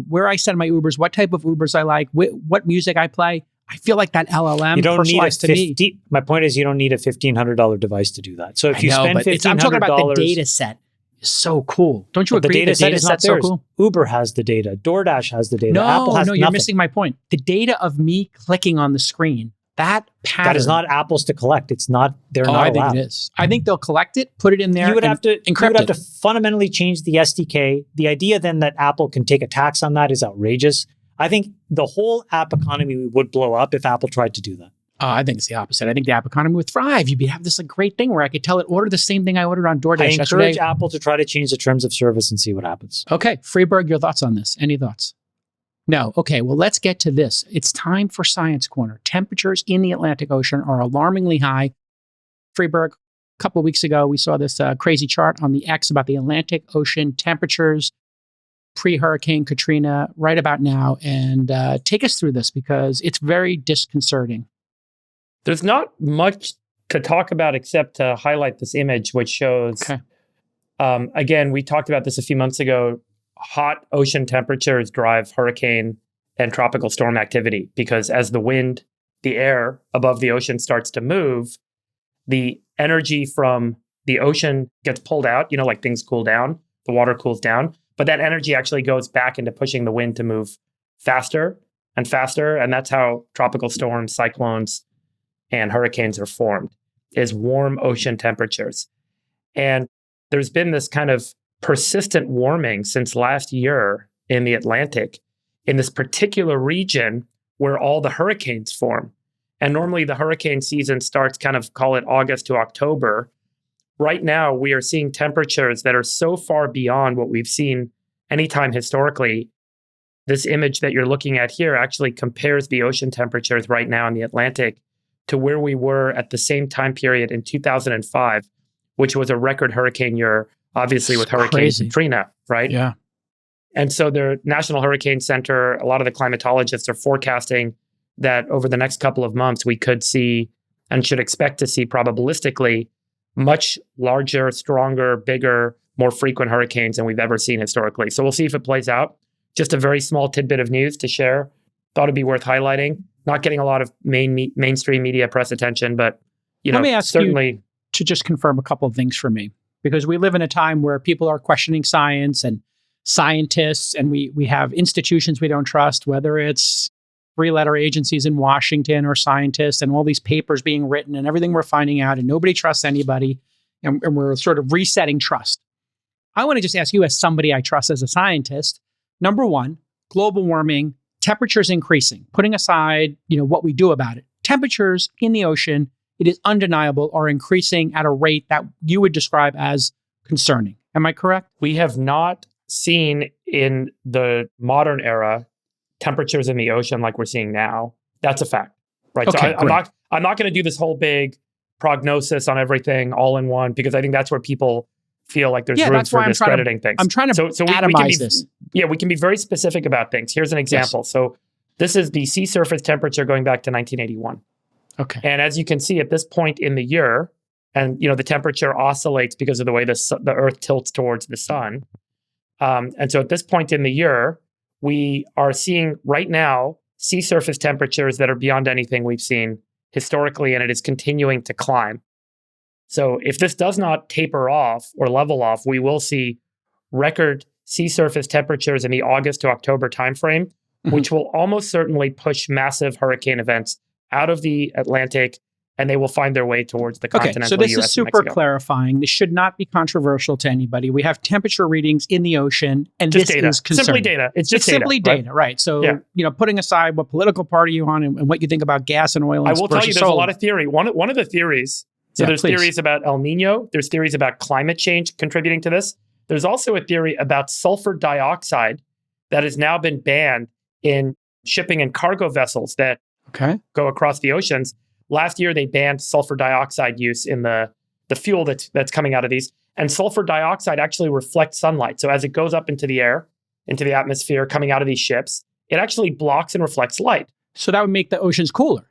S1: where I send my Ubers, what type of Ubers I like, what music I play, I feel like that LLM
S2: you don't
S1: personalized
S2: need
S1: to me.
S2: My point is you don't need a $1,500 device to do that. So if you spend $1,500,
S1: I'm talking about the data set. It's so cool. Don't you agree?
S2: The data set is not
S1: so cool?
S2: Uber has the data. DoorDash has the data.
S1: No,
S2: Apple has
S1: you're missing my point. The data of me clicking on the screen, that pattern.
S2: That is not Apple's to collect. It's not. They're not
S1: I
S2: allowed.
S1: think it is. I think they'll collect it, put it in there.
S2: You would have to
S1: encrypt
S2: you would have to fundamentally change the SDK. The idea then that Apple can take a tax on that is outrageous. I think the whole app economy would blow up if Apple tried to do that.
S1: I think it's the opposite. I think the app economy would thrive. You'd have this great thing where I could tell it order the same thing I ordered on DoorDash.
S2: I encourage Apple to try to change the terms of service and see what happens.
S1: Okay, Freeberg, your thoughts on this? Any thoughts? No. Okay, well, let's get to this. It's time for Science Corner. Temperatures in the Atlantic Ocean are alarmingly high. Freeberg, couple of weeks ago, we saw this crazy chart on the X about the Atlantic Ocean temperatures pre-Hurricane Katrina right about now. And take us through this because it's very disconcerting.
S7: There's not much to talk about except to highlight this image, which shows, again, we talked about this a few months ago, hot ocean temperatures drive hurricane and tropical storm activity because as the wind, the air above the ocean starts to move, the energy from the ocean gets pulled out, like things cool down, the water cools down, but that energy actually goes back into pushing the wind to move faster and faster. And that's how tropical storms, cyclones, and hurricanes are formed, is warm ocean temperatures. And there's been this kind of persistent warming since last year in the Atlantic, in this particular region where all the hurricanes form. And normally the hurricane season starts kind of, call it August to October. Right now, we are seeing temperatures that are so far beyond what we've seen anytime historically. This image that you're looking at here actually compares the ocean temperatures right now in the Atlantic to where we were at the same time period in 2005, which was a record hurricane year, obviously with Hurricane Katrina, right?
S1: Yeah.
S7: And so the National Hurricane Center, a lot of the climatologists are forecasting that over the next couple of months, we could see and should expect to see probabilistically much larger, stronger, bigger, more frequent hurricanes than we've ever seen historically. So we'll see if it plays out. Just a very small tidbit of news to share. Thought it'd be worth highlighting. Not getting a lot of mainstream media press attention, but
S1: let me ask
S7: certainly
S1: you to just confirm a couple of things for me, because we live in a time where people are questioning science and scientists, and we have institutions we don't trust, whether it's three-letter agencies in Washington or scientists and all these papers being written and everything we're finding out, and nobody trusts anybody, and we're sort of resetting trust. I want to just ask you, as somebody I trust as a scientist, number one, global warming, temperatures increasing, putting aside, what we do about it. Temperatures in the ocean, it is undeniable, are increasing at a rate that you would describe as concerning. Am I correct?
S7: We have not seen in the modern era temperatures in the ocean like we're seeing now. That's a fact, right?
S1: Okay,
S7: so I'm not going to do this whole big prognosis on everything all in one, because I think that's where people feel like there's room for discrediting things.
S1: I'm trying to atomize this.
S7: Yeah, we can be very specific about things. Here's an example. Yes. So this is the sea surface temperature going back to 1981.
S1: Okay.
S7: And as you can see at this point in the year, and the temperature oscillates because of the way the Earth tilts towards the sun. And so at this point in the year, we are seeing right now sea surface temperatures that are beyond anything we've seen historically, and it is continuing to climb. So if this does not taper off or level off, we will see record sea surface temperatures in the August to October timeframe, which will almost certainly push massive hurricane events out of the Atlantic, and they will find their way towards the continental US.
S1: So this is super clarifying. This should not be controversial to anybody. We have temperature readings in the ocean, and
S7: just
S1: this
S7: data.
S1: is concerning.
S7: Simply data. It's just
S1: simply data, right? So, putting aside what political party you're on and what you think about gas and oil.
S7: I will tell you, there's a lot of theory. One of the theories. So there's theories about El Nino. There's theories about climate change contributing to this. There's also a theory about sulfur dioxide that has now been banned in shipping and cargo vessels that go across the oceans. Last year, they banned sulfur dioxide use in the fuel that's coming out of these. And sulfur dioxide actually reflects sunlight. So as it goes up into the air, into the atmosphere, coming out of these ships, it actually blocks and reflects light.
S1: So that would make the oceans cooler.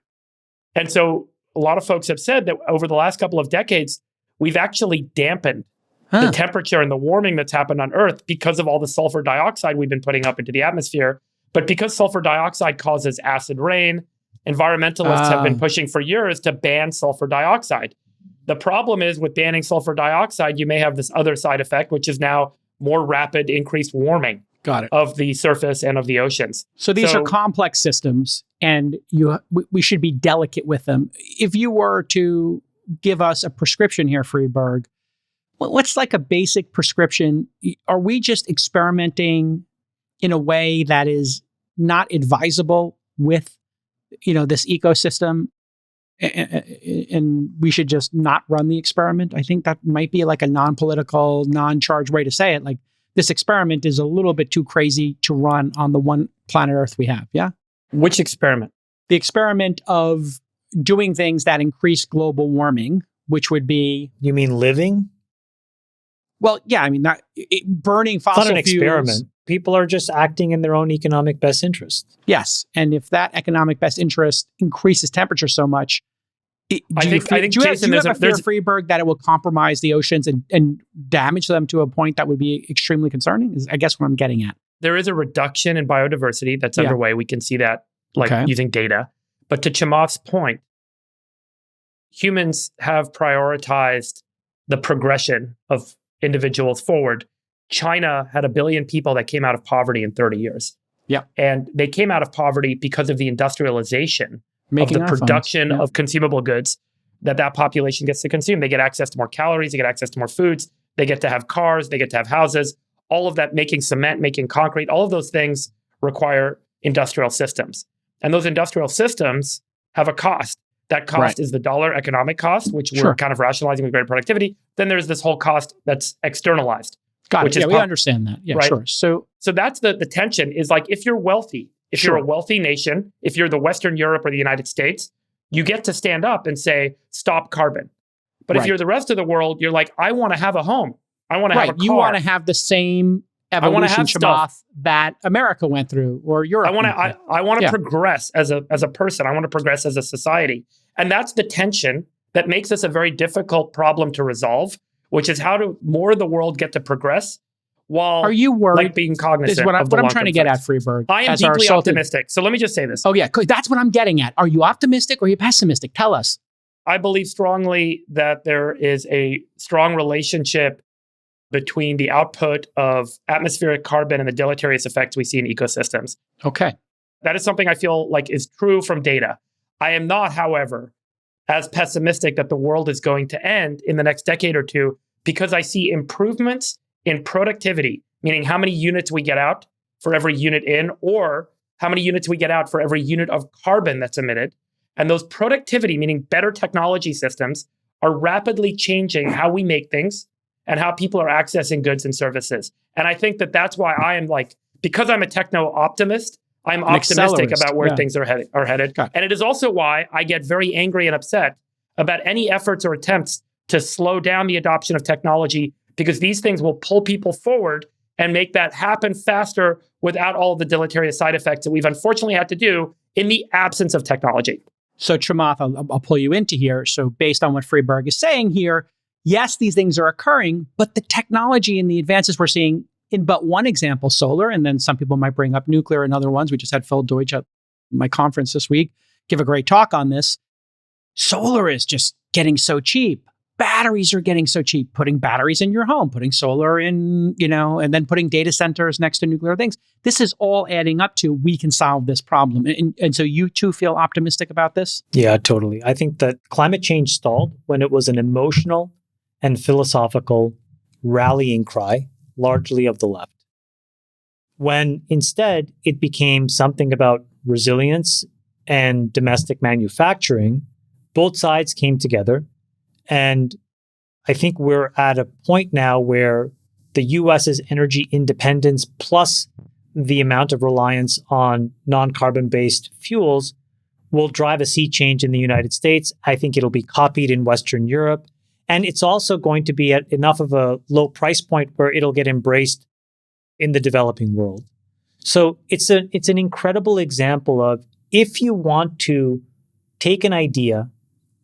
S7: And so a lot of folks have said that over the last couple of decades, we've actually dampened the temperature and the warming that's happened on Earth because of all the sulfur dioxide we've been putting up into the atmosphere. But because sulfur dioxide causes acid rain, environmentalists have been pushing for years to ban sulfur dioxide. The problem is with banning sulfur dioxide, you may have this other side effect, which is now more rapid increased warming of the surface and of the oceans.
S1: So these are complex systems, and we should be delicate with them. If you were to give us a prescription here, Freeberg, what's like a basic prescription? Are we just experimenting in a way that is not advisable with this ecosystem, and we should just not run the experiment? I think that might be like a non-political, non-charged way to say it. Like, this experiment is a little bit too crazy to run on the one planet Earth we have. Yeah.
S7: Which experiment?
S1: The experiment of doing things that increase global warming which would be...
S2: You mean living?
S1: Well, yeah, I mean, burning fossil fuels...
S2: It's not an experiment. People are just acting in their own economic best interest.
S1: Yes, and if that economic best interest increases temperature so much, do you have a fear, Freeberg, that it will compromise the oceans and damage them to a point that would be extremely concerning? Is I guess what I'm getting at.
S7: There is a reduction in biodiversity that's underway. We can see that using data. But to Chamath's point, humans have prioritized the progression of individuals forward. China had 1 billion people that came out of poverty in 30 years.
S1: Yeah.
S7: And they came out of poverty because of the industrialization of the production of consumable goods that population gets to consume. They get access to more calories, they get access to more foods, they get to have cars, they get to have houses, all of that, making cement, making concrete, all of those things require industrial systems. And those industrial systems have a cost. That cost is the dollar economic cost, which we're kind of rationalizing with greater productivity. Then there's this whole cost that's externalized.
S1: Got it. Yeah, we understand that. Yeah, sure. So
S7: that's the tension is like, if you're wealthy, if you're a wealthy nation, if you're the Western Europe or the United States, you get to stand up and say, stop carbon. But if you're the rest of the world, you're like, I want to have a home. I want to have a car.
S1: You want to have the same evolution Chamath that America went through or Europe.
S7: I want to progress as a person. I want to progress as a society. And that's the tension that makes this a very difficult problem to resolve, which is how do more of the world get to progress while
S1: are you worried,
S7: being cognizant
S1: of what I'm trying to get at, Freeberg.
S7: I am deeply optimistic. So let me just say this.
S1: Oh, yeah. That's what I'm getting at. Are you optimistic or are you pessimistic? Tell us.
S7: I believe strongly that there is a strong relationship between the output of atmospheric carbon and the deleterious effects we see in ecosystems.
S1: Okay.
S7: That is something I feel like is true from data. I am not, however, as pessimistic that the world is going to end in the next decade or two because I see improvements in productivity, meaning how many units we get out for every unit in, or how many units we get out for every unit of carbon that's emitted. And those productivity, meaning better technology systems, are rapidly changing how we make things and how people are accessing goods and services. And I think that that's why I am because I'm a techno-optimist, I'm optimistic about where things are headed. And it is also why I get very angry and upset about any efforts or attempts to slow down the adoption of technology, because these things will pull people forward and make that happen faster without all of the deleterious side effects that we've unfortunately had to do in the absence of technology.
S1: So Chamath, I'll pull you into here. So based on what Freeberg is saying here, yes, these things are occurring, but the technology and the advances we're seeing in but one example, solar, and then some people might bring up nuclear and other ones. We just had Phil Deutsch at my conference this week give a great talk on this. Solar is just getting so cheap. Batteries are getting so cheap. Putting batteries in your home, putting solar in, and then putting data centers next to nuclear things. This is all adding up to we can solve this problem. And so you too feel optimistic about this?
S2: Yeah, totally. I think that climate change stalled when it was an emotional and philosophical rallying cry, largely of the left. When instead it became something about resilience and domestic manufacturing, both sides came together. And I think we're at a point now where the US's energy independence plus the amount of reliance on non-carbon-based fuels will drive a sea change in the United States. I think it'll be copied in Western Europe. And it's also going to be at enough of a low price point where it'll get embraced in the developing world. So it's an incredible example of, if you want to take an idea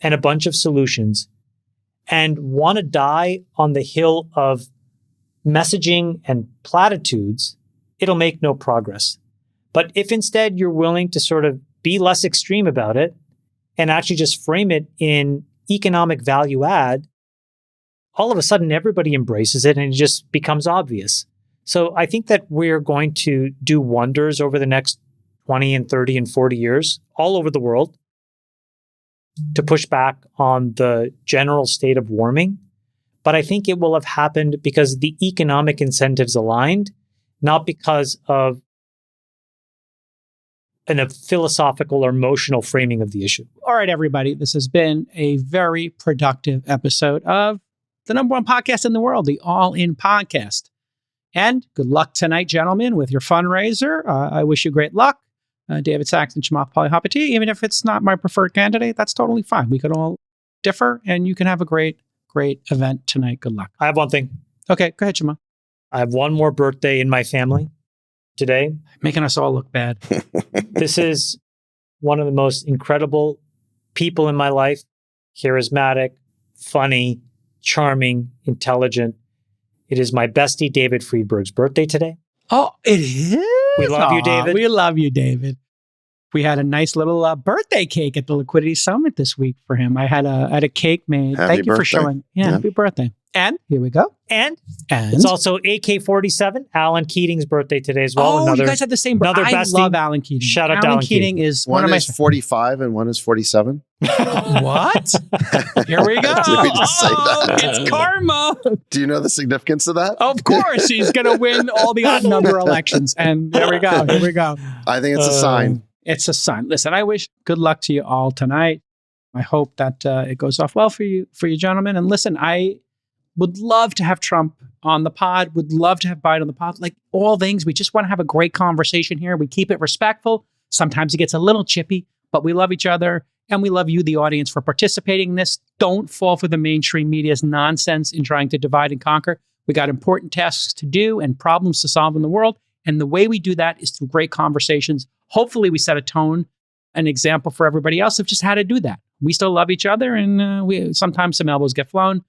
S2: and a bunch of solutions and want to die on the hill of messaging and platitudes, it'll make no progress. But if instead you're willing to sort of be less extreme about it and actually just frame it in economic value add, all of a sudden everybody embraces it and it just becomes obvious. So I think that we're going to do wonders over the next 20 and 30 and 40 years all over the world to push back on the general state of warming. But I think it will have happened because the economic incentives aligned, not because of a philosophical or emotional framing of the issue.
S1: All right, everybody. This has been a very productive episode of the #1 podcast in the world, the All In Podcast. And good luck tonight, gentlemen, with your fundraiser. I wish you great luck. David Sachs and Chamath Palihapitiya, even if it's not my preferred candidate, that's totally fine. We could all differ, and you can have a great event tonight. Good luck.
S2: I have one thing.
S1: Okay, go ahead, Shema.
S2: I have one more birthday in my family today.
S1: Making us all look bad.
S2: This is one of the most incredible people in my life. Charismatic, funny, charming, intelligent. It is my bestie, David Friedberg's birthday today.
S1: Oh, it is?
S2: We love you, David.
S1: We love you, David. We had a nice little birthday cake at the Liquidity Summit this week for him. I had a cake made.
S5: Happy
S1: Thank you for
S5: birthday.
S1: showing. Yeah, happy birthday. And here we go.
S2: And it's also AK-47, Alan Keating's birthday today as well.
S1: Oh, you guys have the same birthday. I love Alan Keating.
S2: Shout out to Alan Keating.
S1: Is
S5: one
S1: of my...
S5: is 45 and one is 47.
S1: What? Here we go.
S5: Did we just say that?
S1: It's karma.
S5: Do you know the significance of that?
S1: Of course. He's going to win all the odd number elections. And there we go. Here we go.
S5: I think it's a sign.
S1: It's a sign. Listen, I wish good luck to you all tonight. I hope that it goes off well for you gentlemen. And listen, I would love to have Trump on the pod, would love to have Biden on the pod. Like all things, we just want to have a great conversation here. We keep it respectful. Sometimes it gets a little chippy, but we love each other. And we love you, the audience, for participating in this. Don't fall for the mainstream media's nonsense in trying to divide and conquer. We got important tasks to do and problems to solve in the world. And the way we do that is through great conversations. Hopefully we set a tone, an example for everybody else of just how to do that. We still love each other, and we sometimes some elbows get flown,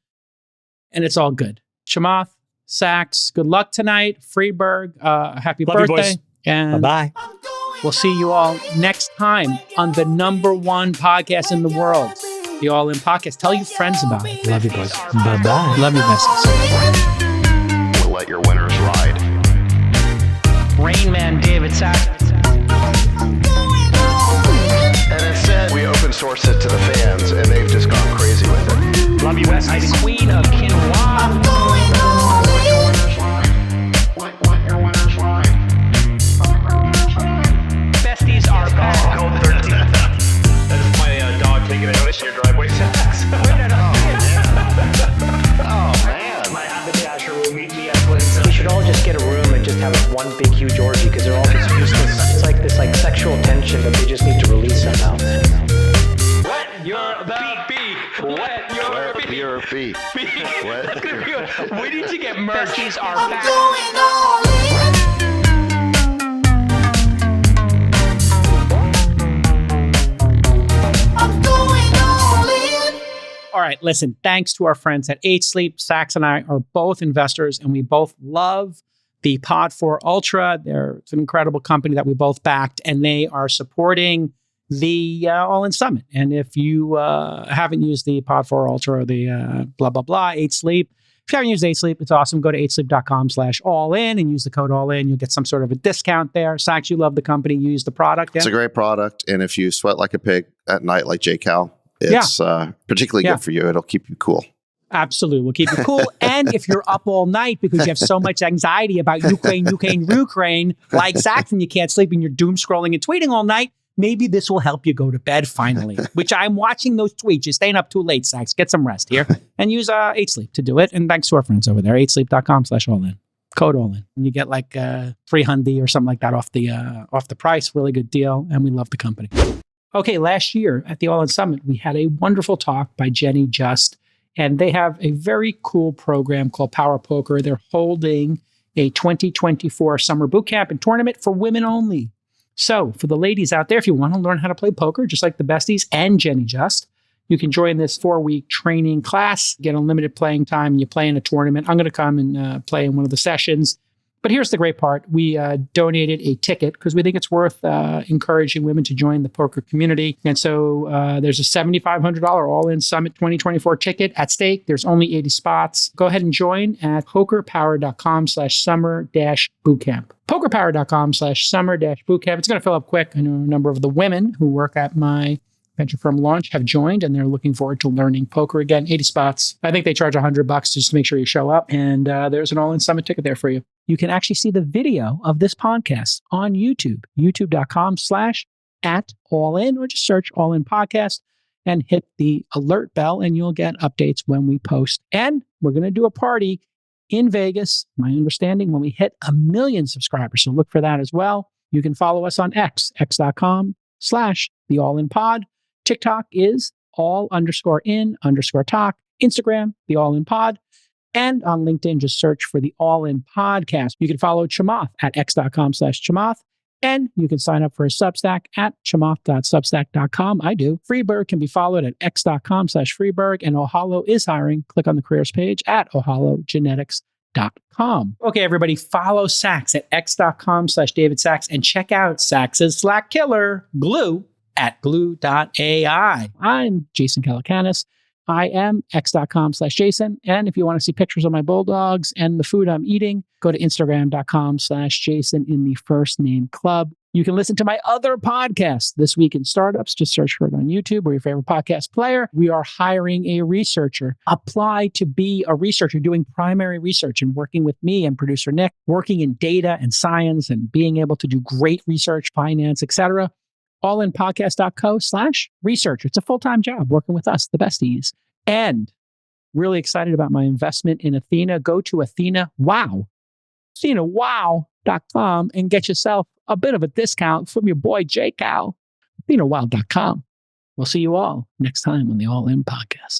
S1: and it's all good. Chamath, Sachs, good luck tonight. Friedberg, happy
S2: love
S1: birthday.
S2: You, boys.
S1: And
S2: bye-bye.
S1: We'll see you all next time on the #1 podcast in the world, the All In Podcast. Tell your friends about it. Love you, boys.
S2: Bye-bye.
S1: Love you, Besties.
S5: We'll let your winners ride.
S6: Rain Man David Sachs.
S5: And instead, we open source it to the fans, and they've just gone crazy with it.
S6: Love you, Besties. Queen of Quinoa. Besties are gone.
S11: That is my dog taking a notice in your driveway.
S5: Oh, man.
S6: My haberdasher will meet me at Clinton. We should all just get a room and just have one big huge orgy because they're all just useless. It's like this sexual tension that they just need to release somehow. Wet your beak. Wet your beak.
S5: Your feet.
S6: That's gonna be good. We need to get merch. Besties are back.
S1: All right, listen, thanks to our friends at 8 Sleep. Sachs and I are both investors, and we both love the Pod 4 Ultra. It's an incredible company that we both backed, and they are supporting the All In Summit. And if you haven't used the Pod 4 Ultra or the blah, blah, blah, 8 Sleep, if you haven't used 8 Sleep, it's awesome. Go to 8sleep.com/all-in and use the code all-in. You'll get some sort of a discount there. Sachs, you love the company. You use the product.
S5: It's a great product. And if you sweat like a pig at night like J-Cal, it's particularly good for you. It'll keep you cool.
S1: Absolutely. We'll keep you cool. And if you're up all night because you have so much anxiety about Ukraine, like Zach, and you can't sleep and you're doom scrolling and tweeting all night, maybe this will help you go to bed finally, which I'm watching those tweets. You're staying up too late, Sachs. Get some rest here and use 8 Sleep to do it. And thanks to our friends over there, 8sleep.com/all-in. Code all-in. And you get like $300 or something like that off the price. Really good deal. And we love the company. Okay, last year at the All In Summit, we had a wonderful talk by Jenny Just, and they have a very cool program called Power Poker. They're holding a 2024 summer boot camp and tournament for women only. So for the ladies out there, if you want to learn how to play poker, just like the Besties and Jenny Just, you can join this 4-week training class, get unlimited playing time, and you play in a tournament. I'm going to come and play in one of the sessions. But here's the great part. We donated a ticket because we think it's worth encouraging women to join the poker community. And so there's a $7,500 All-In Summit 2024 ticket at stake. There's only 80 spots. Go ahead and join at pokerpower.com/summer-bootcamp. pokerpower.com/summer-bootcamp. It's going to fill up quick. I know a number of the women who work at my venture firm launch have joined, and they're looking forward to learning poker again. 80 spots. I think they charge $100 just to make sure you show up. And there's an All-In Summit ticket there for you. You can actually see the video of this podcast on YouTube, youtube.com/@allin, or just search All In Podcast and hit the alert bell, and you'll get updates when we post. And we're going to do a party in Vegas, my understanding, when we hit 1 million subscribers. So look for that as well. You can follow us on x.com/theallinpod. TikTok is all_in_talk, Instagram, the All In Pod, and on LinkedIn, just search for the All In Podcast. You can follow Chamath at x.com/Chamath, and you can sign up for a Substack at chamath.substack.com. I do. Freeberg can be followed at x.com/Freeberg, and Ohalo is hiring. Click on the careers page at ohalogenetics.com. Okay, everybody, follow Sachs at x.com/David Sachs and check out Sachs's Slack killer, Glue, at glue.ai. I'm Jason Calacanis. I am x.com/Jason. And if you want to see pictures of my bulldogs and the food I'm eating, go to instagram.com/Jason in the First Name Club. You can listen to my other podcast, This Week in Startups. Just search for it on YouTube or your favorite podcast player. We are hiring a researcher. Apply to be a researcher doing primary research and working with me and producer Nick, working in data and science and being able to do great research, finance, etc. allinpodcast.co/research. It's a full-time job working with us, the Besties. And really excited about my investment in Athena. Go to AthenaWow.com and get yourself a bit of a discount from your boy J Cal. AthenaWow.com. We'll see you all next time on the All In Podcast.